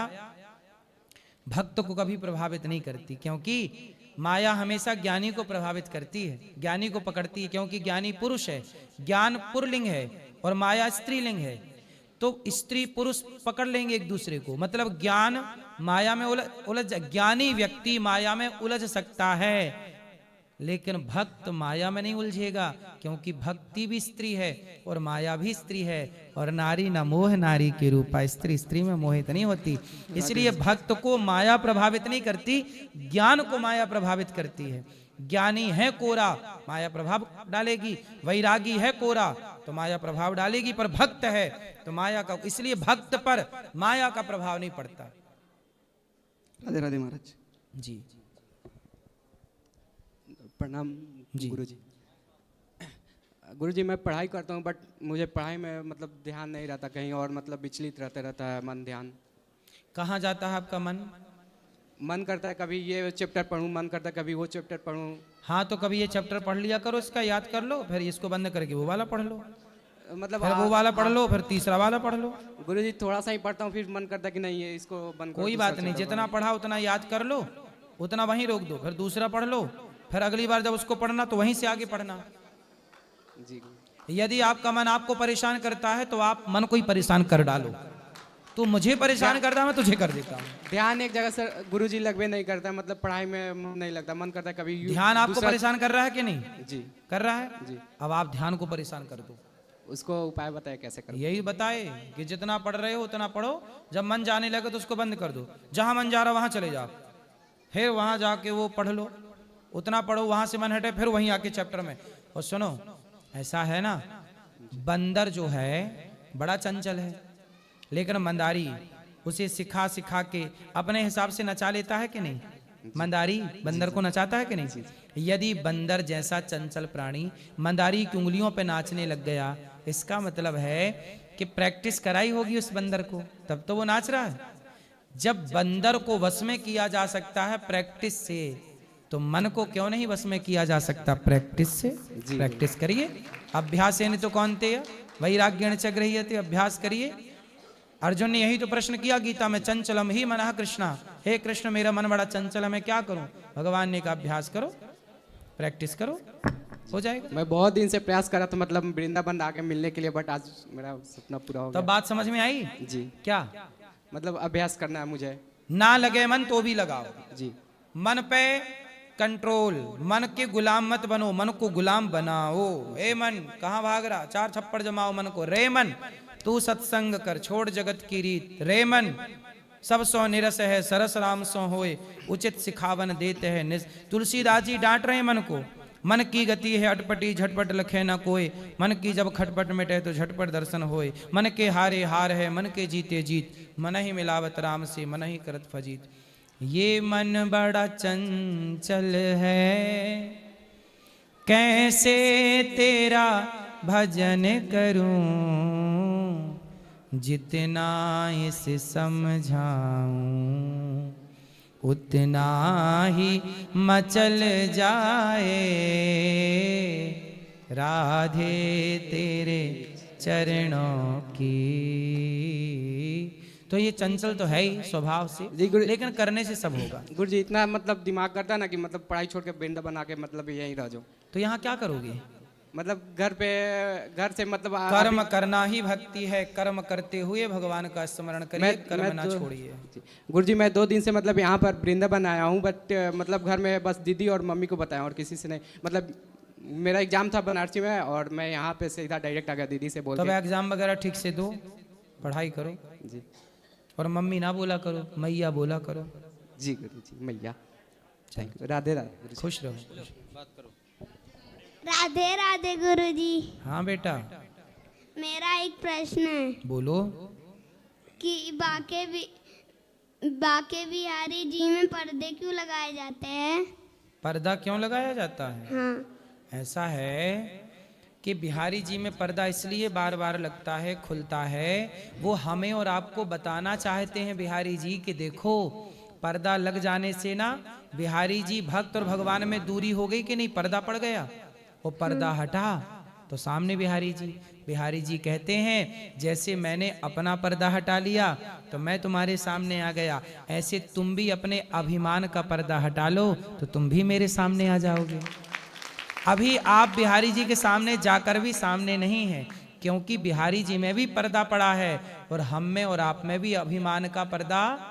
भक्त को कभी प्रभावित नहीं करती, क्योंकि माया हमेशा ज्ञानी को प्रभावित करती है, ज्ञानी को पकड़ती है, क्योंकि ज्ञानी पुरुष है, ज्ञान पुरलिंग है और माया स्त्रीलिंग है। तो स्त्री पुरुष पकड़ लेंगे एक दूसरे को, मतलब ज्ञान माया में उलझ ज्ञानी व्यक्ति माया में उलझ सकता है, लेकिन भक्त माया में नहीं उलझेगा, क्योंकि भक्ति भी स्त्री है और माया भी स्त्री है। और नारी न मोह नारी के रूपा, स्त्री स्त्री में मोहित नहीं होती। इसलिए भक्त को माया प्रभावित नहीं करती, ज्ञान को माया प्रभावित करती है। ज्ञानी है कोरा, माया प्रभाव डालेगी, वैरागी है कोरा तो माया प्रभाव डालेगी, पर भक्त है तो माया का, इसलिए भक्त पर माया का प्रभाव नहीं पड़ता। राधे राधे महाराज जी। प्रणाम जी। गुरुजी। गुरुजी मैं पढ़ाई करता हूँ, बट मुझे पढ़ाई में मतलब ध्यान नहीं रहता, कहीं और मतलब विचलित रहता है मन ध्यान। कहाँ जाता है आपका मन? मन करता है कभी ये चैप्टर पढूं, मन करता है कभी वो चैप्टर पढूं। हाँ तो कभी ये चैप्टर पढ़ लिया करो, इसका याद कर लो, फिर इसको बंद करके वो वाला पढ़ लो, मतलब फिर वो वाला पढ़ लो, फिर तीसरा वाला पढ़ लो। गुरुजी थोड़ा सा ही पढ़ता हूँ, फिर मन करता है कि नहीं ये इसको बंद करो, कोई दूसरा बात नहीं, चैप्टर जितना पढ़ा उतना याद कर लो, उतना वहीं रोक दो, फिर दूसरा पढ़ लो, फिर अगली बार जब उसको पढ़ना तो वहीं से आगे पढ़ना। पढ़ो। जी यदि आपका मन आपको परेशान करता है तो आप मन को ही परेशान कर डालो। तू मुझे परेशान करता है, मैं तुझे कर देता हूँ। ध्यान एक जगह से गुरुजी लगवे नहीं करता, मतलब पढ़ाई में मन नहीं लगता, मन करता है कभी ध्यान आपको दूसरा- परेशान कर रहा है कि नहीं? जी कर रहा है। जी। अब आप ध्यान को परेशान कर दो। उसको उपाय बताए कैसे करूं। यही बताए कि जितना पढ़ रहे हो उतना पढ़ो, जब मन जाने लगे तो उसको बंद कर दो, जहां मन जा रहा वहां चले जाओ, फिर वहां जाके वो पढ़ लो, उतना पढ़ो, वहां से मन हटे फिर वहीं आके चैप्टर में। और सुनो, ऐसा है ना, बंदर जो है बड़ा चंचल है, लेकिन मंदारी उसे सिखा सिखा के अपने हिसाब से नचा लेता है कि नहीं? मंदारी बंदर को नचाता है कि नहीं? यदि बंदर जैसा चंचल प्राणी मंदारी की उंगलियों पे नाचने लग गया, इसका मतलब है कि प्रैक्टिस कराई होगी उस बंदर को, तब तो वो नाच रहा है। जब बंदर को वश में किया जा सकता है प्रैक्टिस से, तो मन को क्यों नहीं वश में किया जा सकता प्रैक्टिस से? प्रैक्टिस करिए, अभ्यास तो कौनते वैराग्यण च गृह्यते, अभ्यास करिए। अर्जुन ने यही तो प्रश्न किया गीता में, चंचलम ही मनः कृष्णा, हे कृष्ण मेरा मन बड़ा चंचल है, मैं क्या करूं? भगवान ने कहा अभ्यास करो, प्रैक्टिस करो, हो जाएगा। मैं बहुत दिन से प्रयास करा तो मतलब वृंदावन आके मिलने के लिए, बट आज मेरा सपना पूरा हो तब गया। बात समझ में आई? जी क्या? मतलब अभ्यास करना है मुझे। ना लगे मन तो भी लगाओ, जी मन पे कंट्रोल, मन के गुलाम मत बनो, मन को गुलाम बनाओ। ए मन कहाँ भाग रहा, चार थप्पड़ जमाओ मन को। रे मन तू सत्संग कर, छोड़ जगत की रीत। रे मन सब सो निरस है, सरस राम सो होए, उचित सिखावन देते हैं। तुलसीदास जी डांट रहे हैं मन को, मन की गति है अटपटी, झटपट लखे न कोई, मन की जब खटपट मिटे तो झटपट दर्शन होए। मन के हारे हार है, मन के जीते जीत, मन ही मिलावत राम से, मन ही करत फजीत। ये मन बड़ा चंचल है, कैसे तेरा भजन करूं, जितना इसे समझाऊं उतना ही मचल जाए, राधे तेरे चरणों की। तो ये चंचल तो है ही स्वभाव से, लेकिन करने से सब होगा। गुरुजी इतना मतलब दिमाग करता ना कि मतलब पढ़ाई छोड़ के वृंदावन आके मतलब यहीं रह जाऊं। तो यहाँ क्या करोगे? मतलब घर से मतलब कर्म करना ही भक्ति है, कर्म करते हुए भगवान का स्मरण करिए, कर्म ना छोड़िए। गुरुजी मैं 2 दिन से मतलब यहाँ पर वृंदावन आया हूँ, बट मतलब घर में बस दीदी और मम्मी को बताया और किसी से नहीं। मतलब मेरा एग्जाम था बनारसी में और मैं यहाँ पे सीधा डायरेक्ट आ गया दीदी से बोल तो के। एग्जाम वगैरह ठीक से दो, पढ़ाई करो जी। और मम्मी ना बोला करो, मैया बोला करो। जी गुरुजी, मैया। Thank you. राधे राधे। खुश रहो। राधे राधे गुरुजी। हाँ बेटा मेरा एक प्रश्न है बोलो। कि बाके बिहारी जी में पर्दे क्यों लगाए जाते हैं? पर्दा क्यों लगाया जाता है? हाँ। ऐसा है कि बिहारी जी में पर्दा इसलिए बार बार लगता है, खुलता है, वो हमें और आपको बताना चाहते हैं बिहारी जी कि देखो पर्दा लग जाने से ना बिहारी जी भक्त और भगवान में दूरी हो गई कि नहीं, पर्दा पड़ गया। वो पर्दा हटा तो सामने बिहारी जी कहते हैं जैसे मैंने अपना पर्दा हटा लिया तो मैं तुम्हारे सामने आ गया, ऐसे तुम भी अपने अभिमान का पर्दा हटा लो तो तुम भी मेरे सामने आ जाओगे। अभी आप बिहारी जी के सामने जाकर भी सामने नहीं है, क्योंकि बिहारी जी में भी पर्दा पड़ा है और हम में और आप में भी अभिमान का पर्दा।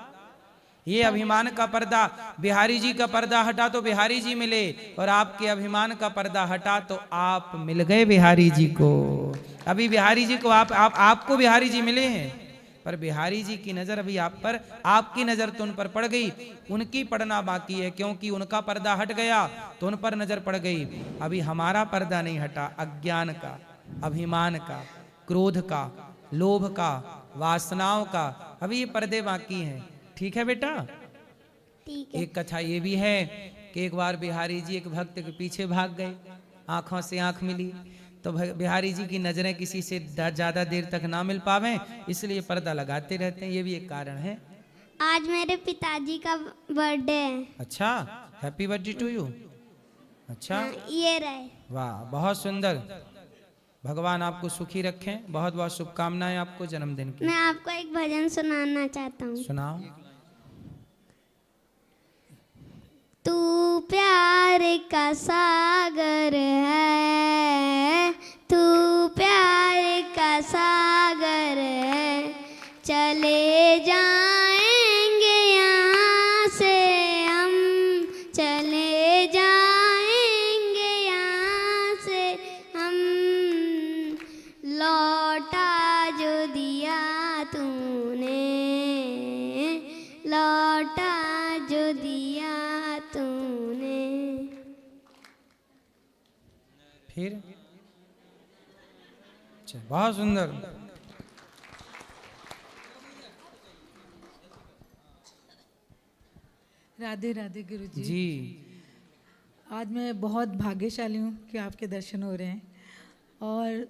ये अभिमान का पर्दा, बिहारी जी का पर्दा हटा तो बिहारी जी मिले और आपके अभिमान का पर्दा हटा तो आप मिल गए बिहारी जी को। अभी बिहारी जी को आपको बिहारी जी मिले हैं, पर बिहारी जी की नजर अभी आप पर, आपकी नजर तो उन पर पड़ गई, उनकी पड़ना बाकी है, क्योंकि उनका पर्दा हट गया तो उन पर नजर पड़ गई। अभी हमारा पर्दा नहीं हटा, अज्ञान का, अभिमान का, क्रोध का, लोभ का, वासनाओं का, अभी ये पर्दे बाकी हैं। ठीक है बेटा? ठीक है। एक कथा ये भी है कि एक बार बिहारी जी एक भक्त के पीछे भाग गए, आंखों से आंख मिली तो बिहारी जी की नजरें किसी से ज्यादा देर तक ना मिल पावे, इसलिए पर्दा लगाते रहते हैं, ये भी एक कारण है। आज मेरे पिताजी का बर्थडे है। अच्छा, हैप्पी बर्थडे टू यू। अच्छा, ये रहे। वाह, बहुत सुंदर। भगवान आपको सुखी रखें। बहुत बहुत शुभकामनाएं आपको जन्मदिन की। मैं आपको एक भजन सुनाना चाहता हूँ। सुनाओ। तू प्यार का सागर है, तू प्यार का सागर है, चले जाएंगे यहाँ से हम, चले जाएंगे यहाँ से हम, लौटा जो दिया तूने, लौटा जो दिया तूने। फिर अच्छा, बहुत सुंदर। राधे राधे गुरुजी। जी, आज मैं बहुत भाग्यशाली हूँ कि आपके दर्शन हो रहे हैं। और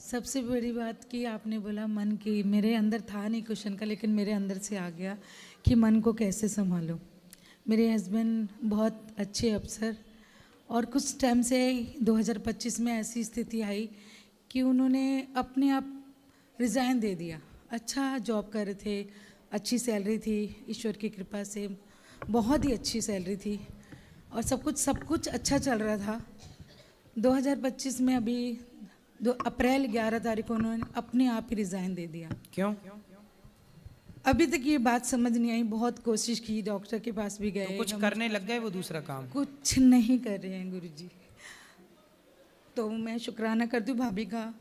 सबसे बड़ी बात कि आपने बोला मन की, मेरे अंदर था नहीं क्वेश्चन का, लेकिन मेरे अंदर से आ गया कि मन को कैसे संभालो। मेरे हस्बैंड बहुत अच्छे अफसर, और कुछ टाइम से 2025 में ऐसी स्थिति आई कि उन्होंने अपने आप रिज़ाइन दे दिया। अच्छा जॉब कर रहे थे, अच्छी सैलरी थी, ईश्वर की कृपा से बहुत ही अच्छी सैलरी थी, और सब कुछ अच्छा चल रहा था। 2025 में अभी अप्रैल 11 तारीख को उन्होंने अपने आप ही रिज़ाइन दे दिया। क्यों? अभी तक ये बात समझ नहीं आई, बहुत कोशिश की, डॉक्टर के पास भी गए। तो कुछ करने लग गए वो दूसरा काम? कुछ नहीं कर रहे हैं गुरुजी। तो मैं शुक्राना करती हूँ भाभी का,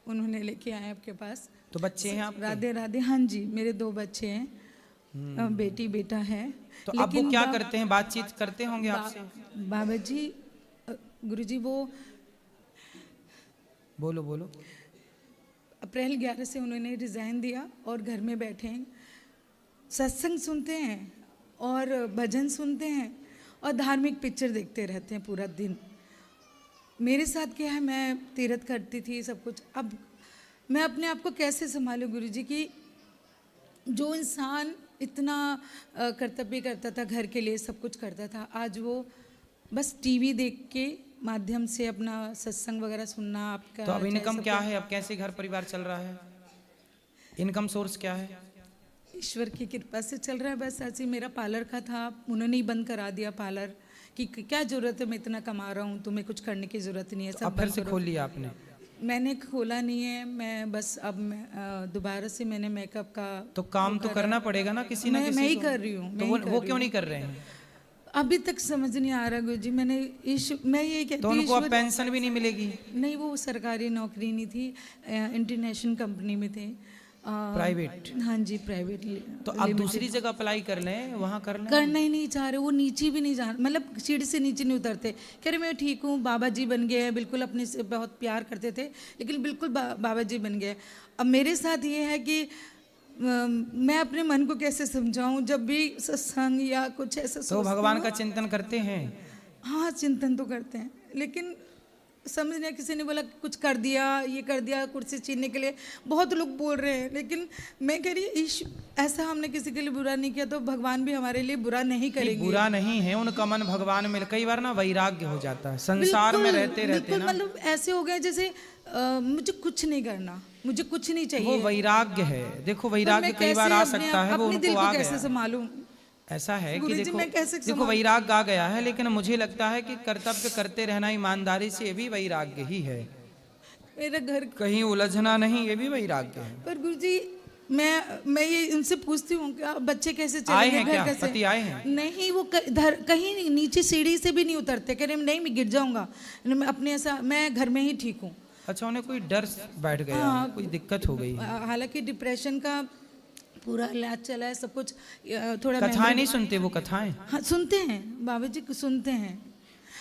उन्होंने लेके आए आपके पास। तो बच्चे हैं आपके? राधे राधे। हाँ जी, मेरे 2 बच्चे हैं, बेटी बेटा है। तो अब वो क्या करते हैं? बातचीत करते होंगे आपसे? बाबा जी, गुरुजी वो बोलो बोलो। अप्रैल 11 से उन्होंने रिज़ाइन दिया और घर में बैठे हैं, सत्संग सुनते हैं और भजन सुनते हैं और धार्मिक पिक्चर देखते रहते हैं पूरा दिन। मेरे साथ क्या है, मैं तीर्थ करती थी सब कुछ। अब मैं अपने आप को कैसे संभालूं गुरुजी कि जो इंसान इतना कर्तव्य करता था, घर के लिए सब कुछ करता था, आज वो बस टीवी देख के माध्यम से अपना सत्संग वगैरह सुनना। आपका तो अब इनकम क्या है? अब कैसे घर परिवार चल रहा है? इनकम सोर्स क्या है? ईश्वर की कृपा से चल रहा है। बस ऐसे मेरा पार्लर का था, उन्होंने ही बंद करा दिया पार्लर कि क्या जरूरत है, मैं इतना कमा रहा हूँ, तुम्हें कुछ करने की जरूरत नहीं है। तो अब फिर से खोल लिया आपने? मैंने खोला नहीं है, मैं बस अब दोबारा से मैंने मेकअप का। तो काम तो करना पड़ेगा ना किसी ना किसी। मैं ही कर रही हूँ। तो वो क्यों नहीं कर रहे हैं? अभी तक समझ नहीं आ रहा गुरुजी। मैं ये कहती तो हूँ, उनको अब पेंशन भी नहीं मिलेगी? नहीं, वो सरकारी नौकरी नहीं थी, इंटरनेशनल कंपनी में थे। प्राइवेट? हाँ जी, प्राइवेट। तो आप दूसरी जगह अप्लाई कर लें, वहाँ कर लें। करना ही नहीं चाह रहे, वो नीचे भी नहीं जा, मतलब सीढ़ी से नीचे नहीं उतरते। कह रहे मैं ठीक हूँ, बाबा जी बन गए हैं, बिल्कुल अपने से बहुत प्यार करते थे, लेकिन बिल्कुल बाबा जी बन गए। अब मेरे साथ ये है कि मैं अपने मन को कैसे समझाऊं, जब भी सत्संग या कुछ ऐसा तो भगवान का चिंतन करते हैं? हाँ, चिंतन तो करते हैं, लेकिन समझ नहीं, किसी ने बोला कुछ कर दिया, ये कर दिया, कुर्सी छीनने के लिए बहुत लोग बोल रहे हैं, लेकिन मैं कह रही ऐसा हमने किसी के लिए बुरा नहीं किया, तो भगवान भी हमारे लिए बुरा नहीं करेंगे। बुरा नहीं है, उनका मन भगवान में कई बार ना वैराग्य हो जाता है, संसार में रहते रहते ना, मतलब ऐसे हो गए जैसे मुझे कुछ नहीं करना, मुझे कुछ नहीं चाहिए। वो वैराग्य है। देखो वैराग्य कई बार आ सकता है, वो उनको आ कैसे संभालूं? ऐसा है कि देखो वैराग्य आ गया है, लेकिन मुझे लगता है कि कर्तव्य करते रहना ईमानदारी से, ये भी वैराग्य ही है। मेरा घर कहीं उलझना नहीं, ये भी वैराग्य है। पर गुरुजी मैं ये उनसे पूछती हूँ, क्या बच्चे कैसे आए चलेंगे, हैं? घर क्या कैसे? पति आए हैं? नहीं, वो कहीं नीचे सीढ़ी से भी नहीं उतरते, कह रहे नहीं मैं गिर जाऊंगा, मैं अपने ऐसा, मैं घर में ही ठीक हूँ। अच्छा, उन्हें कोई डर बैठ गया? हाँ, कोई दिक्कत हो गई? हालांकि डिप्रेशन का पूरा इलाज चला है, सब कुछ थोड़ा। कथाएं नहीं सुनते वो? कथाएं हाँ सुनते हैं, बाबा जी सुनते हैं,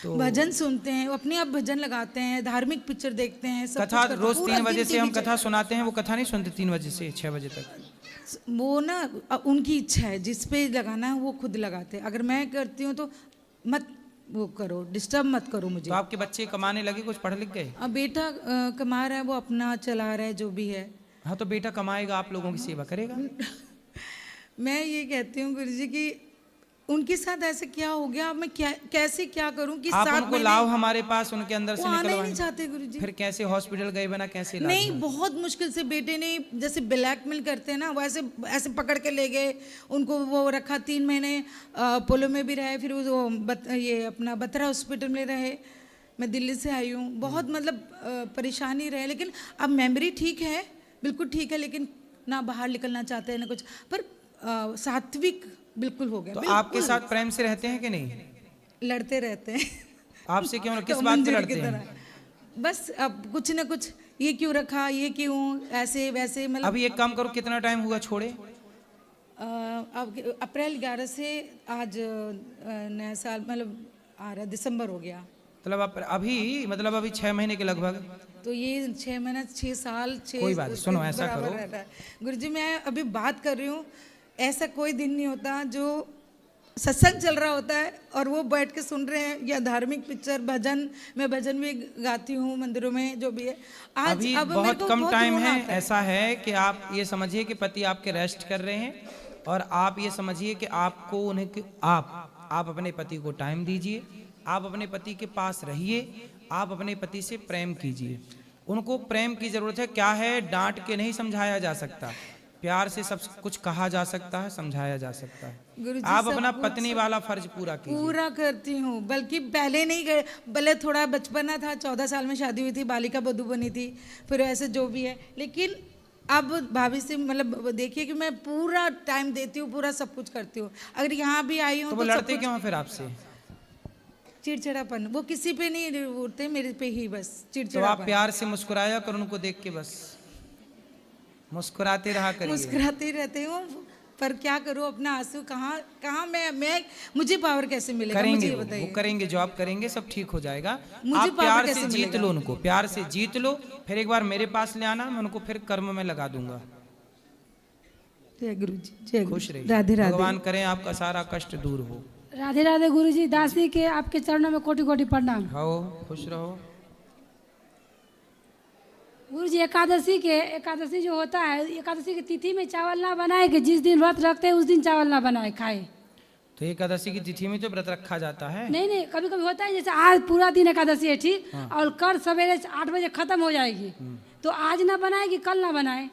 तो भजन सुनते हैं, अपने आप भजन लगाते हैं, धार्मिक पिक्चर देखते हैं, सब कथा रोज 3 बजे से हम कथा सुनाते हैं, वो कथा नहीं सुनते 3 बजे से 6 बजे तक? वो ना उनकी इच्छा है, जिस पे लगाना है वो खुद लगाते हैं। अगर मैं करती हूँ तो मत वो करो, डिस्टर्ब मत करो मुझे। तो आपके बच्चे कमाने लगे, कुछ पढ़ लिख गए? अब बेटा कमा रहा है, वो अपना चला रहा है जो भी है। हाँ, तो बेटा कमाएगा, आप लोगों की सेवा करेगा। मैं ये कहती हूँ गुरुजी कि उनके साथ ऐसे क्या हो गया, अब मैं कैसे क्या करूं कि आप 7 उनको महीने लाओ हमारे पास, उनके अंदर से वो आना ही निकलवाएं। नहीं चाहते गुरुजी। फिर कैसे हॉस्पिटल गए बिना कैसे इलाज नहीं, हुआ? बहुत मुश्किल से बेटे ने जैसे ब्लैकमेल करते हैं ना, वैसे ऐसे पकड़ के ले गए उनको, वो रखा 3 महीने पोलो में भी रहे, फिर वो ये अपना बत्रा हॉस्पिटल में रहे। मैं दिल्ली से आई हूँ, बहुत मतलब परेशानी रहे, लेकिन अब मेमोरी ठीक है, बिल्कुल ठीक है, लेकिन ना बाहर निकलना चाहते हैं ना कुछ, पर सात्विक बिल्कुल हो गया। तो आपके साथ प्रेम से रहते हैं कि नहीं? लड़ते रहते हैं। आपसे क्यों, किस बात पे लड़ते हैं? बस अब कुछ ना कुछ, ये क्यों रखा, ये क्यों ऐसे वैसे, मतलब। अभी एक काम करो, कितना टाइम हुआ छोड़े? अब अप्रैल 11 से आज नया साल मतलब आ रहा, दिसंबर हो गया, मतलब अभी मतलब अभी 6 महीने के लगभग। तो ये 6 महीने 6 साल 6। कोई बात नहीं, सुनो ऐसा करो गुरुजी, मैं अभी बात कर रही हूँ, ऐसा कोई दिन नहीं होता जो सत्संग चल रहा होता है और वो बैठ के सुन रहे हैं, या धार्मिक पिक्चर भजन, मैं भजन भी गाती हूँ मंदिरों में, जो भी है। आज अभी अब बहुत कम टाइम है। ऐसा है कि आप ये समझिए कि पति आपके रेस्ट कर रहे हैं, और आप ये समझिए कि आपको उन्हें आप अपने पति को टाइम दीजिए, आप अपने पति के पास रहिए, आप अपने पति से प्रेम कीजिए। उनको प्रेम की जरूरत है। क्या है, डांट के नहीं समझाया जा सकता, प्यार से सब कुछ कहा जा सकता है, समझाया जा सकता है। आप अपना पत्नी वाला फर्ज पूरा कीजिए। पूरा करती हूँ, बल्कि पहले नहीं कर, भले थोड़ा बचपना था, 14 साल में शादी हुई थी, बालिका बधू बनी थी, फिर ऐसे जो भी है, लेकिन अब भाभी से मतलब देखिए कि मैं पूरा टाइम देती हूँ, पूरा सब कुछ करती हूँ। अगर यहाँ भी आई हूँ तो वो लड़ते क्यों फिर आपसे? चिड़चिड़ापन, वो किसी पे नहीं उठते, मेरे पे ही बस तो चिड़चिड़ापन। आप प्यार से मुस्कुराया कर उनको देख के, बस मुस्कुराते रहा करिए। मुस्कुराते रहते हूँ, पर क्या करूँ, अपना आंसू कहाँ मैं मुझे पावर कैसे मिलेगा? करेंगे मुझे बताइए। वो करेंगे, जो आप करेंगे सब ठीक हो जाएगा। मुझे आप पावर प्यार कैसे से जीत मिलेगा? लो उनको, प्यार से जीत लो, फिर एक बार मेरे पास ले आना, मैं उनको फिर कर्म में लगा दूंगा। जय गुरु जी, जय खुश गुरु। रहिए, राधे राधे। भगवान करें आपका सारा कष्ट दूर हो। राधे राधे गुरुजी, दासी के आपके चरणों में कोटि कोटि प्रणाम। हो, खुश रहो। गुरुजी, एकादशी जो होता है, एकादशी की तिथि में चावल ना बनाए, कि जिस दिन व्रत रखते हैं उस दिन चावल ना बनाए खाए। तो एकादशी की तिथि में तो व्रत रखा जाता है। नहीं, कभी कभी होता है, जैसे आज पूरा दिन एकादशी है, ठीक, और कल सवेरे 8 बजे खत्म हो जाएगी, तो आज ना बनाए कि कल ना बनाए?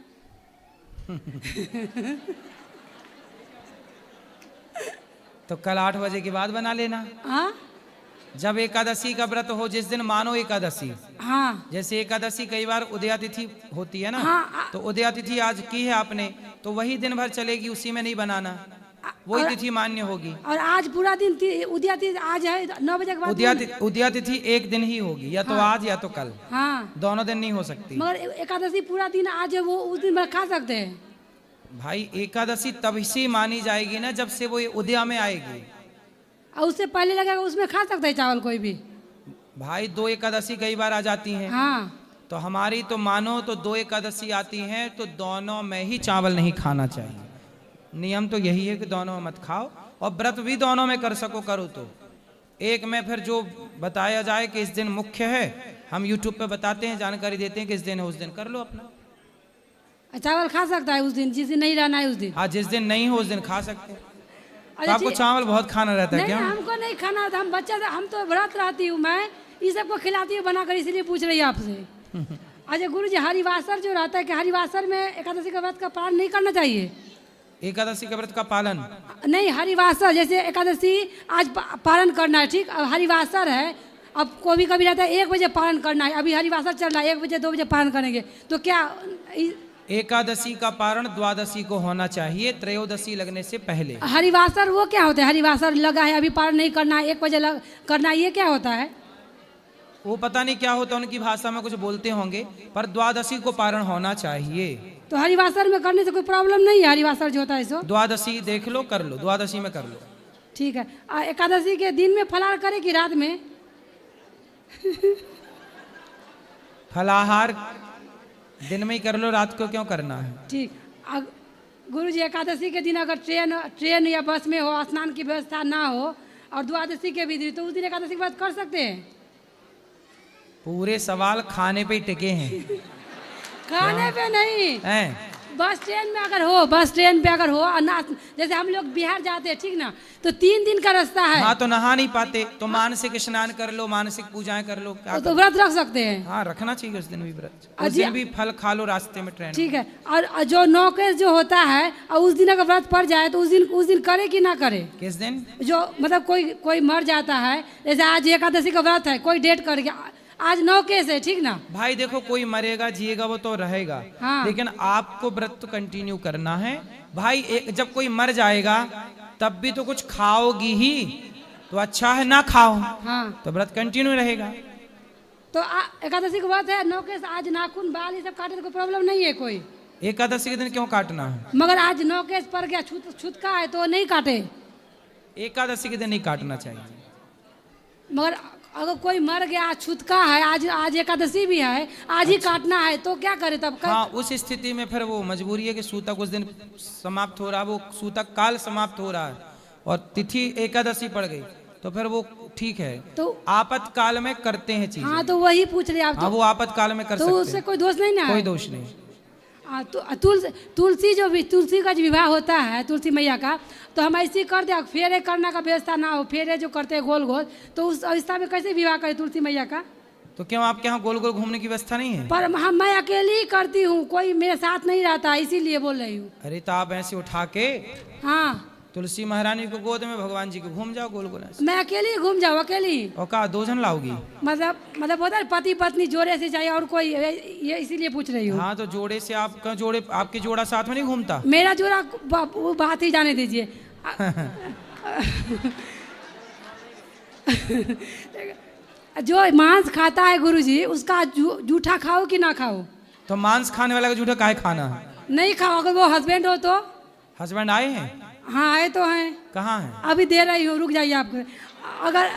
तो कल 8 बजे के बाद बना लेना। हाँ, जब एकादशी का व्रत हो, जिस दिन मानो एकादशी, हाँ, जैसे एकादशी कई बार उदया तिथि होती है ना, हाँ, तो उदया तिथि आज की है आपने, तो वही दिन भर चलेगी, उसी में नहीं बनाना, वही तिथि मान्य होगी। और आज पूरा दिन उदया तिथि आज है 9 बजे के बाद उदया तिथि एक दिन ही होगी, या तो आज या तो कल, हाँ, दोनों दिन नहीं हो सकती। मगर एकादशी पूरा दिन आज है, वो उस दिन भर खा सकते हैं। भाई एकादशी तब से मानी जाएगी ना जब से वो उदया में आएगी, और उससे पहले लगेगा उसमें खा सकता है चावल कोई भी। भाई 2 एकादशी कई बार आ जाती हैं, हाँ, तो हमारी तो मानो तो 2 एकादशी आती हैं, तो दोनों में ही चावल नहीं खाना चाहिए। नियम तो यही है कि दोनों में मत खाओ, और व्रत भी दोनों में कर सको करो। तो एक में फिर जो बताया जाए कि इस दिन मुख्य है, हम यूट्यूब पे बताते हैं, जानकारी देते हैं कि इस दिन है, उस दिन कर लो अपना। चावल खा सकता है उस दिन, जिस दिन नहीं रहना है उस दिन। हाँ, जिस दिन नहीं हो उस दिन खा सकते हैं। तो आपको चावल बहुत खाना रहता है नहीं, क्या? हमको नहीं खाना था, हम बच्चा, हम तो व्रत रहती हूँ, मैं ये सबको खिलाती हूँ बनाकर, इसलिए पूछ रही है आपसे। अच्छा गुरुजी, हरिवासर जो रहता है, कि हरिवासर में एकादशी का व्रत का पालन नहीं करना चाहिए? एकादशी का व्रत का पालन नहीं, हरिवासर जैसे एकादशी आज पालन करना है, ठीक, अब हरिवासर है, अब कभी कभी रहता है 1 बजे पालन करना है, अभी हरिवासर चल रहा है, 1 बजे 2 बजे पालन करेंगे, तो क्या एकादशी का पारण द्वादशी को होना चाहिए, त्रयोदशी लगने से पहले। हरिवासर वो क्या होता है? हरिवासर लगा है, अभी पारण नहीं करना है, 1 बजे करना है, ये क्या होता है? वो पता नहीं क्या होता, उनकी भाषा में कुछ बोलते होंगे, पर द्वादशी को पारण होना चाहिए। तो हरिवासर में करने से कोई प्रॉब्लम नहीं है? हरिवासर जो होता है सो द्वादशी देख लो, कर लो, द्वादशी में कर लो। ठीक है। एकादशी के दिन में फलाहार करे कि रात में? फलाहार दिन में ही कर लो, रात को क्यों करना है? ठीक। गुरुजी, एकादशी के दिन अगर ट्रेन या बस में हो, स्नान की व्यवस्था ना हो, और द्वादशी के भी दिन, तो उस दिन एकादशी के बाद कर सकते हैं? पूरे सवाल खाने पे ही टिके हैं। खाने पे नहीं हैं? बस ट्रेन में अगर हो, बस ट्रेन पे अगर हो और ना, जैसे हम लोग बिहार जाते हैं ठीक ना, तो 3 दिन का रास्ता है। हाँ तो नहा नहीं पाते तो मानसिक स्नान कर लो, मानसिक पूजाएं कर लो, क्या तो व्रत रख सकते हैं। हाँ रखना चाहिए उस दिन भी व्रत, उस दिन भी फल खा लो रास्ते में ट्रेन। ठीक है। और जो नौकेश जो होता है और उस दिन अगर व्रत पड़ जाए तो उस दिन करे कि ना करे? किस दिन? जो मतलब कोई मर जाता है, जैसे आज एकादशी का व्रत है, कोई डेट कर गया, आज 9 केस है ठीक ना। भाई देखो कोई मरेगा जिएगा वो तो रहेगा, हाँ। लेकिन आपको व्रत तो कंटिन्यू करना है भाई। जब कोई मर जाएगा तब भी तो कुछ खाओगी ही, तो अच्छा है ना खाओ। हाँ। तो व्रत कंटिन्यू रहेगा। तो एकादशी का व्रत है, 9 केस, आज नाखून बाल ये सब काटे तो कोई प्रॉब्लम नहीं है कोई। एकादशी के दिन क्यों काटना है? मगर आज 9 केस पड़ गया, छूतका है तो नहीं काटे। एकादशी के दिन नहीं काटना चाहिए। मगर अगर कोई मर गया, छूतका है, आज एकादशी भी है, आज ही काटना है तो क्या करे तब? हाँ उस स्थिति में फिर वो मजबूरी है कि सूतक उस दिन समाप्त हो रहा है, वो सूतक काल समाप्त हो रहा है और तिथि एकादशी पड़ गई तो फिर वो ठीक है। तो आपातकाल में करते हैं चीज। हाँ तो वही पूछ रहे आप। हाँ वो आपातकाल में कर तो सकते हैं, उससे कोई दोष नहीं ना? कोई दोष नहीं। तो तुलसी का जो विवाह होता है तुलसी मैया का, तो हम ऐसे कर दे, फेरे करने का व्यवस्था ना हो, फेरे जो करते हैं गोल गोल, तो उस अवस्था में कैसे विवाह करे तुलसी मैया का? तो क्यों आपके यहाँ गोल गोल घूमने की व्यवस्था नहीं है? पर मैं अकेली ही करती हूँ, कोई मेरे साथ नहीं रहता, इसीलिए बोल रही हूँ। अरे तो आप ऐसे उठा के हाँ तुलसी महारानी को गोद में भगवान जी को घूम जाओ गोल गोल ऐसे। मैं अकेली घूम जाऊँ, अकेली? और कहा 2 जन लाओगी? मतलब होता है पति पत्नी जोड़े से चाहिए और कोई, ये इसीलिए पूछ रही हूँ। हाँ तो जोड़े से आपका जोड़े, आपके जोड़ा साथ में नहीं घूमता? मेरा जोड़ा वो बात ही जाने दीजिए। जो मांस खाता है गुरुजी, उसका जूठा खाओ कि ना खाओ? तो मांस खाने वाला का जूठा काहे खाना है? नहीं खाओ। अगर वो हस्बैंड हो तो? हस्बैंड आए हैं? हाँ आए तो हैं। कहाँ हैं? अभी दे रही हूँ, रुक जाइए आप। अगर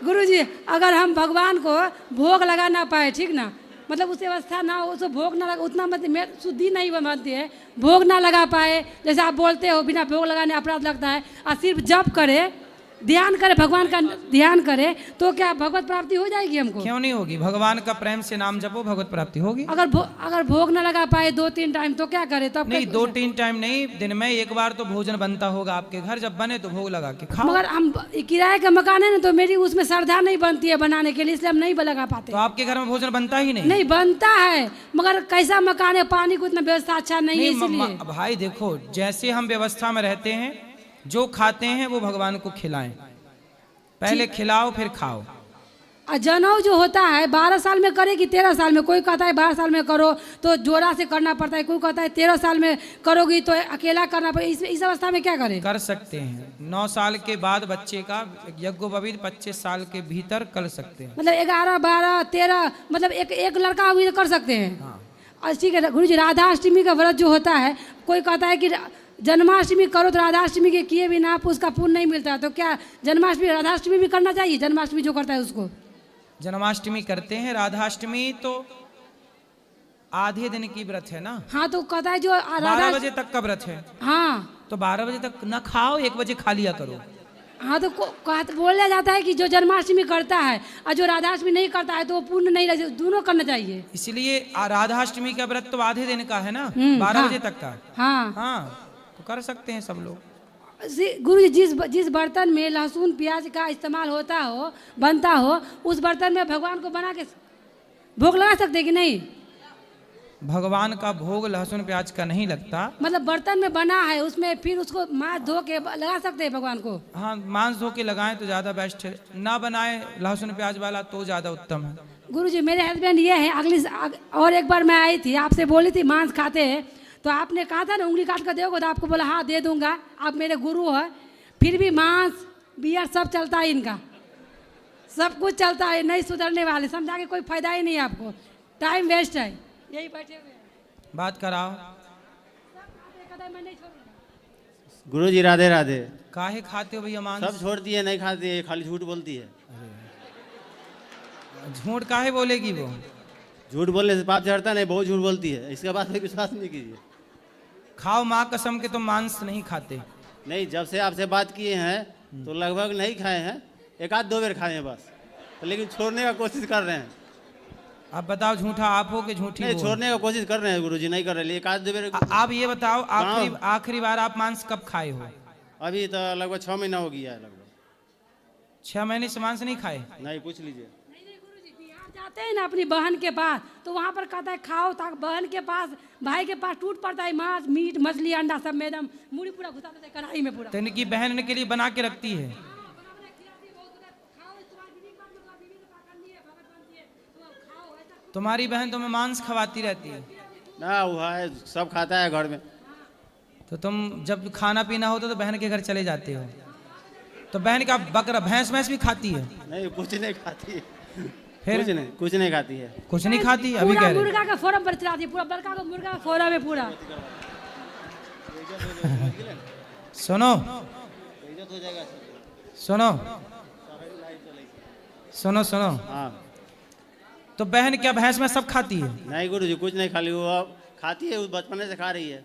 गुरुजी अगर हम भगवान को भोग लगा ना पाए ठीक ना, मतलब उस अवस्था ना हो, उसको भोग ना लगा, उतना मतलब शुद्धि नहीं बनती है, भोग ना लगा पाए, जैसे आप बोलते हो बिना भोग लगाने अपराध लगता है, और सिर्फ जप करे, ध्यान करे, भगवान का ध्यान करे, तो क्या भगवत प्राप्ति हो जाएगी हमको? क्यों नहीं होगी? भगवान का प्रेम से नाम जपो, भगवत प्राप्ति होगी। अगर भोग ना लगा पाए 2-3 टाइम तो क्या करे तब? नहीं 2-3 टाइम नहीं, दिन में 1 बार तो भोजन बनता होगा आपके घर, जब बने तो भोग लगा के खाओ। मगर हम किराए का मकान है ना, तो मेरी उसमें श्रद्धा नहीं बनती है बनाने के लिए, इसलिए हम नहीं लगा पाते। तो आपके घर में भोजन बनता ही नहीं? नहीं बनता है, मगर कैसा मकान है, पानी को उतना व्यवस्था अच्छा नहीं है, इसलिए। भाई देखो जैसे हम व्यवस्था में रहते हैं, जो खाते हैं वो भगवान को खिलाएं, पहले खिलाओ फिर खाओ। जनेऊ जो होता है 12 साल में करे कि 13 साल में? कोई कहता है 12 साल में करो तो जोड़ा से करना पड़ता है, कोई कहता है 13 साल में करोगी तो अकेला करना पड़ेगा। इस अवस्था में क्या करें? कर सकते हैं 9 साल के बाद बच्चे का यज्ञोपवीत 25 साल के भीतर कर सकते हैं। मतलब 11, 12, 13 मतलब एक लड़का हुई तो कर सकते हैं। हाँ। ठीक है गुरु जी, राधाष्टमी का व्रत जो होता है, कोई कहता है कि जन्माष्टमी करो तो राधाष्टमी के किए भी ना उसका पुण्य नहीं मिलता, तो क्या जन्माष्टमी राधाष्टमी भी करना चाहिए? जन्माष्टमी जो करता है उसको? जन्माष्टमी करते हैं, राधाष्टमी तो आधे दिन की व्रत है ना। हाँ तो कहता है जो 12 बजे तक का व्रत है। हाँ तो 12 बजे तक ना खाओ, 1 बजे खा लिया करो। हाँ तो बोला जाता है कि जो जन्माष्टमी करता है और जो राधाष्टमी नहीं करता है तो वो पुण्य नहीं रहता, दोनों करना चाहिए। इसलिए राधाष्टमी का व्रत तो आधे दिन का है ना, 12 बजे तक का। हाँ हाँ तो कर सकते हैं सब लोग। गुरु जी जिस बर्तन में लहसुन प्याज का इस्तेमाल होता हो, बनता हो, उस बर्तन में भगवान को बना के भोग लगा सकते कि नहीं? भगवान का भोग लहसुन प्याज का नहीं लगता। मतलब बर्तन में बना है उसमें फिर उसको मांस धो के लगा सकते हैं भगवान को? हाँ मांस धो के लगाएं तो ज़्यादा बेस्ट है, ना बनाए लहसुन प्याज वाला तो ज़्यादा उत्तम है। गुरु जी मेरे हस्बैंड ये है, और एक बार मैं आई थी, आपसे बोली थी मांस खाते हैं, तो आपने कहा था ना उंगली काट कर दोगे, तो आपको बोला हाँ दे दूंगा, आप मेरे गुरु है, फिर भी मांस बियर सब चलता है इनका, सब कुछ चलता है, नहीं सुधरने वाले, समझा के कोई फायदा ही नहीं है, आपको टाइम वेस्ट है, यही बैठे हुए बात कराओ। गुरु जी राधे राधे। काहे खाते हो भैया मांस? सब छोड़ दिए, नहीं खाती है, खाली झूठ बोलती है। झूठ काहे बोलेगी वो? झूठ बोलने से पाप चढ़ता नहीं, बहुत झूठ बोलती है, इसके बाद फिर विश्वास नहीं कीजिए। खाओ माँ कसम के, तुम मांस नहीं खाते? नहीं, जब से आपसे बात किए हैं तो लगभग नहीं खाए हैं, 1-2 बार खाए हैं बस, तो लेकिन छोड़ने का कोशिश कर रहे हैं। अब बताओ झूठा आप हो कि झूठी नहीं, वो? छोड़ने का कोशिश कर रहे हैं गुरुजी, नहीं कर रहे, एक आध बेर। आप ये बताओ आखिरी बार आप मांस कब खाए हो? अभी तो लगभग 6 महीना हो गया है लगभग। 6 महीने से मांस नहीं खाए? नहीं, पूछ लीजिए। जाते हैं ना अपनी बहन के पास, तो वहाँ पर कहता है खाओ, ताकि बहन के पास, भाई के पास टूट पड़ता है मांस, मीट, मछली, अंडा सब में एकदम मूड़ी पूरा घुसा देते हैं कढ़ाई में पूरा। तो इनकी बहन के लिए बना के रखती है। तुम्हारी बहन तुम्हें मांस खवाती रहती है ना? वो है, सब खाता है घर में। तो तुम जब खाना पीना होता तो बहन के घर चले जाते हो? तो बहन का बकरा भैंस भी खाती है? नहीं, कुछ नहीं खाती है। फिर कुछ नहीं खाती है। कुछ नहीं खाती है? अभी कह रहे मुर्गा का फोरम पर चलाती है, पूरा बड़का का मुर्गा का फोरम है पूरा। सुनो सुनो सुनो सुनो, हाँ। तो बहन क्या भैंस में सब खाती है? नहीं गुरुजी, कुछ नहीं खाली, वो अब खाती है, बचपन से खा रही है।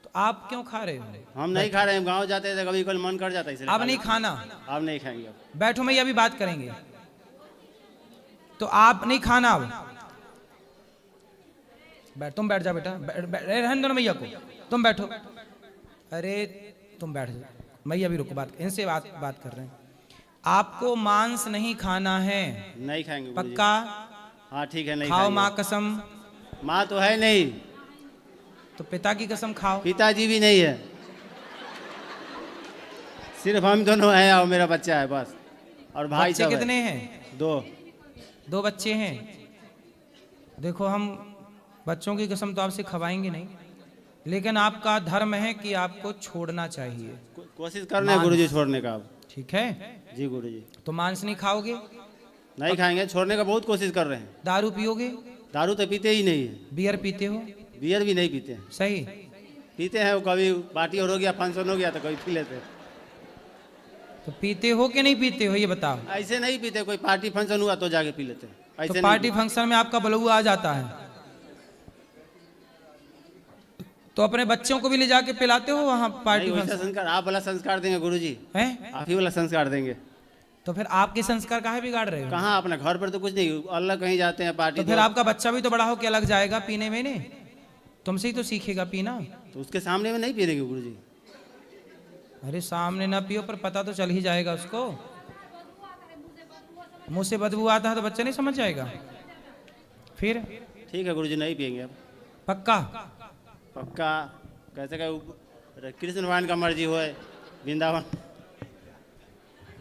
तो आप क्यों खा रहे हो? हम नहीं खा रहे हैं, गांव जाते थे कभी कभी मन कर जाता है इसलिए। अब नहीं खाना? अब नहीं खाएंगे। अब बैठो, मैं अभी बात करेंगे। तो आप नहीं खाना अब? तुम बैठ जाओ बेटा, रहने दो ना भैया को, तुम बैठो। अरे तुम बैठ जाओ, भैया अभी रुको, बात इनसे बात कर रहे हैं। आपको मांस नहीं खाना है? नहीं खाएंगे पक्का? हाँ ठीक है, नहीं खाओ खाएंगे। माँ कसम। माँ तो है नहीं। तो पिता की कसम खाओ। पिताजी भी नहीं है, सिर्फ हम दोनों हैं और मेरा बच्चा है बस, और भाई बच्चे सब है। कितने हैं? 2 बच्चे हैं। देखो हम बच्चों की कसम तो आपसे खवाएंगे नहीं, लेकिन आपका धर्म है कि आपको छोड़ना चाहिए। कोशिश कर रहे हैं गुरुजी छोड़ने का। अब ठीक है जी गुरुजी। तो मांस नहीं खाओगे? नहीं खाएंगे, छोड़ने का बहुत कोशिश कर रहे हैं। दारू पियोगे? दारू तो पीते ही नहीं है। बियर पीते हो? बियर भी नहीं पीते हैं। सही। पीते हैं, वो कभी पार्टी और हो गया, फंक्शन हो गया तो कभी पी लेते हैं। तो पीते हो कि नहीं पीते हो ये बताओ? ऐसे नहीं पीते, कोई पार्टी फंक्शन हुआ तो जाके पी लेते हैं। ऐसे तो नहीं पार्टी पीते। फंक्शन में आपका बलुआ आ जाता है, तो अपने बच्चों को भी ले जाके पिलाते हो वहाँ पार्टी नहीं, वैसा फंक्शन? संस्कार आप वाला संस्कार देंगे गुरुजी, हैं? आप ही वाला संस्कार देंगे। तो फिर आपके संस्कार काहे बिगाड़ रहे हो? कहाँ, अपने घर पर तो कुछ नहीं, अल्लाह कहीं जाते हैं पार्टी। तो फिर आपका बच्चा भी तो बड़ा हो के अलग जाएगा पीने में, ने तुमसे ही तो सीखेगा पीना। तो उसके सामने में नहीं पी देंगे गुरुजी। अरे सामने ना पियो, पर पता तो चल ही जाएगा उसको। मुंह से बदबू आता है तो बच्चा नहीं समझ जाएगा फिर? ठीक है गुरुजी, नहीं पियेंगे अब। पक्का? पक्का। कैसे का कृष्ण भगवान का मर्जी हो, वृंदावन।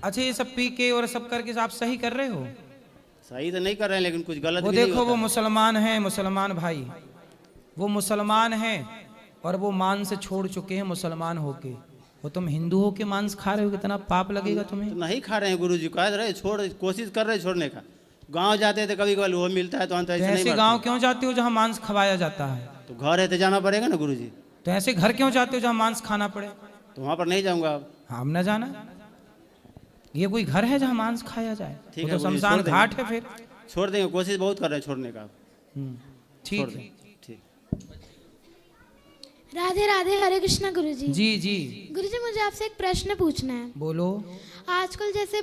अच्छा ये सब पी के और सब करके आप सही कर रहे हो? सही तो नहीं कर रहे हैं, लेकिन कुछ गलत वो भी नहीं देखो होता वो है। मुसलमान हैं, मुसलमान भाई, वो मुसलमान हैं और वो मांस छोड़ चुके हैं मुसलमान होके। वो तुम हिंदू हो के मांस खा रहे हो, कितना पाप लगेगा तुम्हें। तो नहीं खा रहे हैं गुरुजी, कह रहे छोड़, कोशिश कर रहे छोड़ने का। गांव जाते थे कभी कभी, वो मिलता है तो अंत ऐसे नहीं ऐसे मारते। गांव क्यों जाते हो जहाँ मांस खवाया जाता है? तो घर है तो जाना पड़ेगा ना गुरुजी। तो ऐसे घर क्यों जाते हो जहाँ मांस खाना पड़े? तो वहाँ पर नहीं जाऊंगा अब। हम न जाना, ये कोई घर है जहाँ मांस खाया जाए? ठीक वो है तो गुरुजी, शमशान छोड़ घाट देंगे। है फिर। छोड़ देंगे, कोशिश बहुत कर रहे हैं छोड़ने का। ठीक छोड़ है। देंगे, ठीक। राधे राधे, हरे कृष्णा गुरुजी। जी जी गुरुजी, मुझे आपसे एक प्रश्न पूछना है। बोलो। आजकल जैसे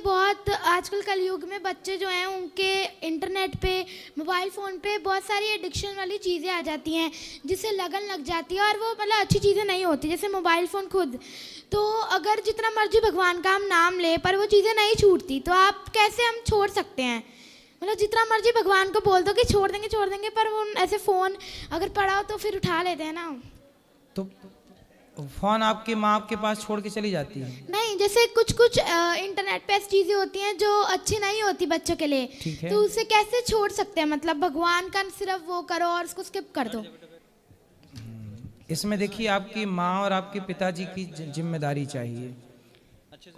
आजकल कलयुग में बच्चे जो हैं उनके इंटरनेट पे, मोबाइल फ़ोन पे बहुत सारी एडिक्शन वाली चीज़ें आ जाती हैं जिससे लगन लग जाती है, और वो मतलब अच्छी चीज़ें नहीं होती, जैसे मोबाइल फ़ोन खुद। तो अगर जितना मर्जी भगवान का हम नाम ले पर वो चीज़ें नहीं छूटती, तो आप कैसे हम छोड़ सकते हैं? मतलब जितना मर्जी भगवान को बोल दो कि छोड़ देंगे, पर वो ऐसे फ़ोन अगर पड़ा हो तो फिर उठा लेते हैं ना। तो फोन आपके माँ के पास छोड़ के चली जाती है? नहीं, जैसे कुछ इंटरनेट पे ऐसी चीजें होती हैं जो अच्छी नहीं होती बच्चों के लिए, ठीक है। तो उसे कैसे छोड़ सकते हैं? मतलब भगवान का सिर्फ वो करो और उसको स्किप कर दो। इसमें देखिए आपकी माँ और आपके पिताजी की जिम्मेदारी चाहिए।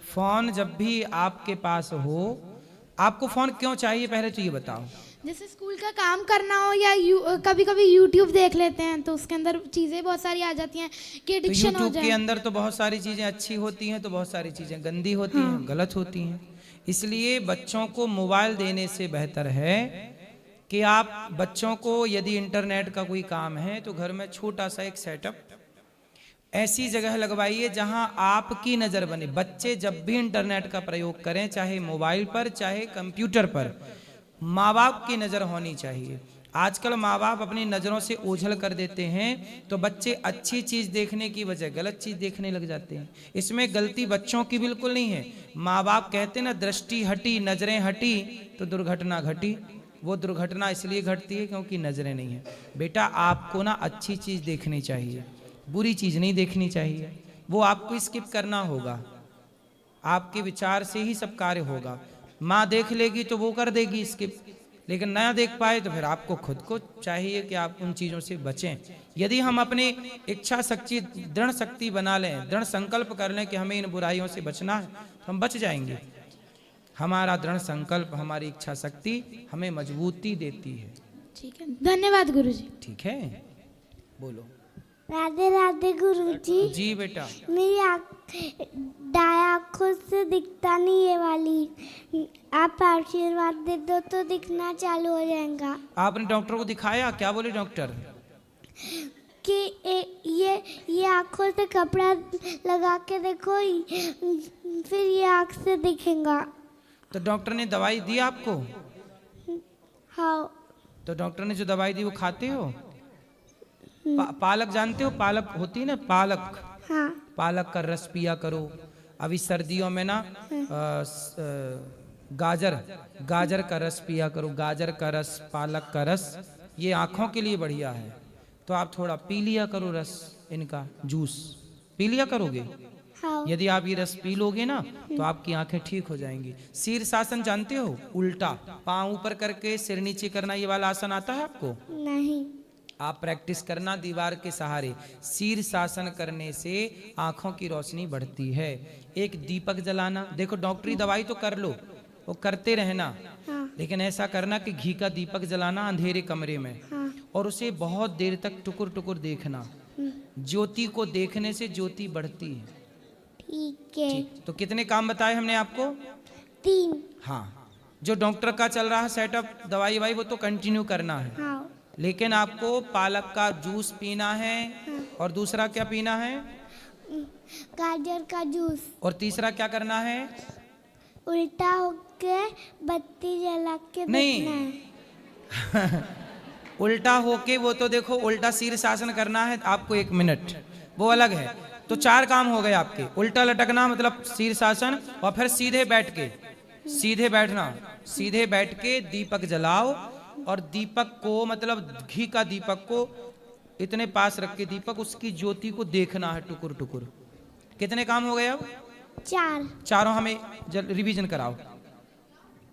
फोन जब भी आपके पास हो, आपको फोन क्यों चाहिए पहले तो ये बताओ। जैसे स्कूल का काम करना हो या कभी कभी यूट्यूब देख लेते हैं तो उसके अंदर चीज़ें बहुत सारी आ जाती हैं कि तो एडिक्शन हो यूट्यूब जाए। के अंदर तो बहुत सारी चीज़ें अच्छी होती हैं, तो बहुत सारी चीज़ें गंदी होती हैं, गलत होती हैं। इसलिए बच्चों को मोबाइल देने से बेहतर है कि आप बच्चों को, यदि इंटरनेट का कोई काम है तो घर में छोटा सा एक सेटअप ऐसी जगह लगवाइए जहां आपकी नज़र बने। बच्चे जब भी इंटरनेट का प्रयोग करें, चाहे मोबाइल पर चाहे कंप्यूटर पर, माँ बाप की नज़र होनी चाहिए। आजकल माँ बाप अपनी नज़रों से ओझल कर देते हैं, तो बच्चे अच्छी चीज़ देखने की बजाय गलत चीज़ देखने लग जाते हैं। इसमें गलती बच्चों की बिल्कुल नहीं है। माँ बाप कहते ना, दृष्टि हटी नज़रें हटी तो दुर्घटना घटी। वो दुर्घटना इसलिए घटती है क्योंकि नज़रें नहीं है। बेटा आपको ना अच्छी चीज़ देखनी चाहिए, बुरी चीज़ नहीं देखनी चाहिए। वो आपको स्किप करना होगा, आपके विचार से ही सब कार्य होगा। माँ देख लेगी तो वो कर देगी स्किप, लेकिन ना देख पाए तो फिर आपको खुद को चाहिए कि आप उन चीज़ों से बचें। यदि हम अपनी इच्छा शक्ति दृढ़ शक्ति बना लें, दृढ़ संकल्प कर लें कि हमें इन बुराइयों से बचना है, तो हम बच जाएंगे। हमारा दृढ़ संकल्प, हमारी इच्छा शक्ति हमें मजबूती देती है। ठीक है, धन्यवाद गुरुजी। ठीक है, बोलो। राधे राधे गुरुजी। जी बेटा। मेरी दाया आँखों से दिखता नहीं ये वाली, आप आशीर्वाद दे दो तो दिखना चालू हो जाएगा। आपने डॉक्टर को दिखाया? क्या बोले डॉक्टर? कि ये आँखों से कपड़ा लगा के देखो, फिर ये आँख से दिखेगा। तो डॉक्टर ने दवाई दी आपको? हाँ। तो डॉक्टर ने जो दवाई दी वो खाते हो? पालक जानते हो? पालक होती है ना, पालक। हाँ। पालक का रस पिया करो। अभी सर्दियों में ना गाजर का रस पिया करो। गाजर का रस, पालक का रस, ये आँखों के लिए बढ़िया है। तो आप थोड़ा पी लिया करो रस, इनका जूस पी लिया करोगे। हाँ। यदि आप ये रस पी लोगे ना तो आपकी आंखें ठीक हो जाएंगी। शीर्षासन जानते हो? उल्टा पाँव ऊपर करके सिर नीचे करना, ये वाला आसन आता है आपको? नहीं। आप प्रैक्टिस करना दीवार के सहारे। शीर्षासन करने से आंखों की रोशनी बढ़ती है। एक दीपक जलाना, देखो डॉक्टरी दवाई तो कर लो, वो करते रहना। हाँ। लेकिन ऐसा करना कि घी का दीपक जलाना अंधेरे कमरे में। हाँ। और उसे बहुत देर तक टुकुर टुकुर देखना। ज्योति को देखने से ज्योति बढ़ती है। ठीक है। तो कितने काम बताए हमने आपको? 3। हाँ, जो डॉक्टर का चल रहा है सेटअप, दवाई वाई, वो तो कंटिन्यू करना है। हाँ। लेकिन आपको पालक का जूस पीना है। और दूसरा क्या पीना है? गाजर का जूस। और तीसरा क्या करना है? उल्टा होके बत्ती जला के नहीं उल्टा होके, वो तो देखो उल्टा शीर्षासन करना है आपको 1 मिनट, वो अलग है। तो 4 काम हो गए आपके। उल्टा लटकना मतलब शीर्षासन, और फिर सीधे बैठ के, सीधे बैठना, सीधे बैठ के दीपक जलाओ। और दीपक को मतलब घी का दीपक को इतने पास रख के दीपक, उसकी ज्योति को देखना है टुकुर टुकुर। कितने काम हो गए अब? 4। चारों हमें रिवीजन कराओ।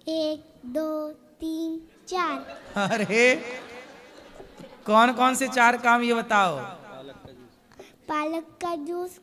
1 2 3 4। अरे कौन कौन से 4 काम ये बताओ? पालक का जूस,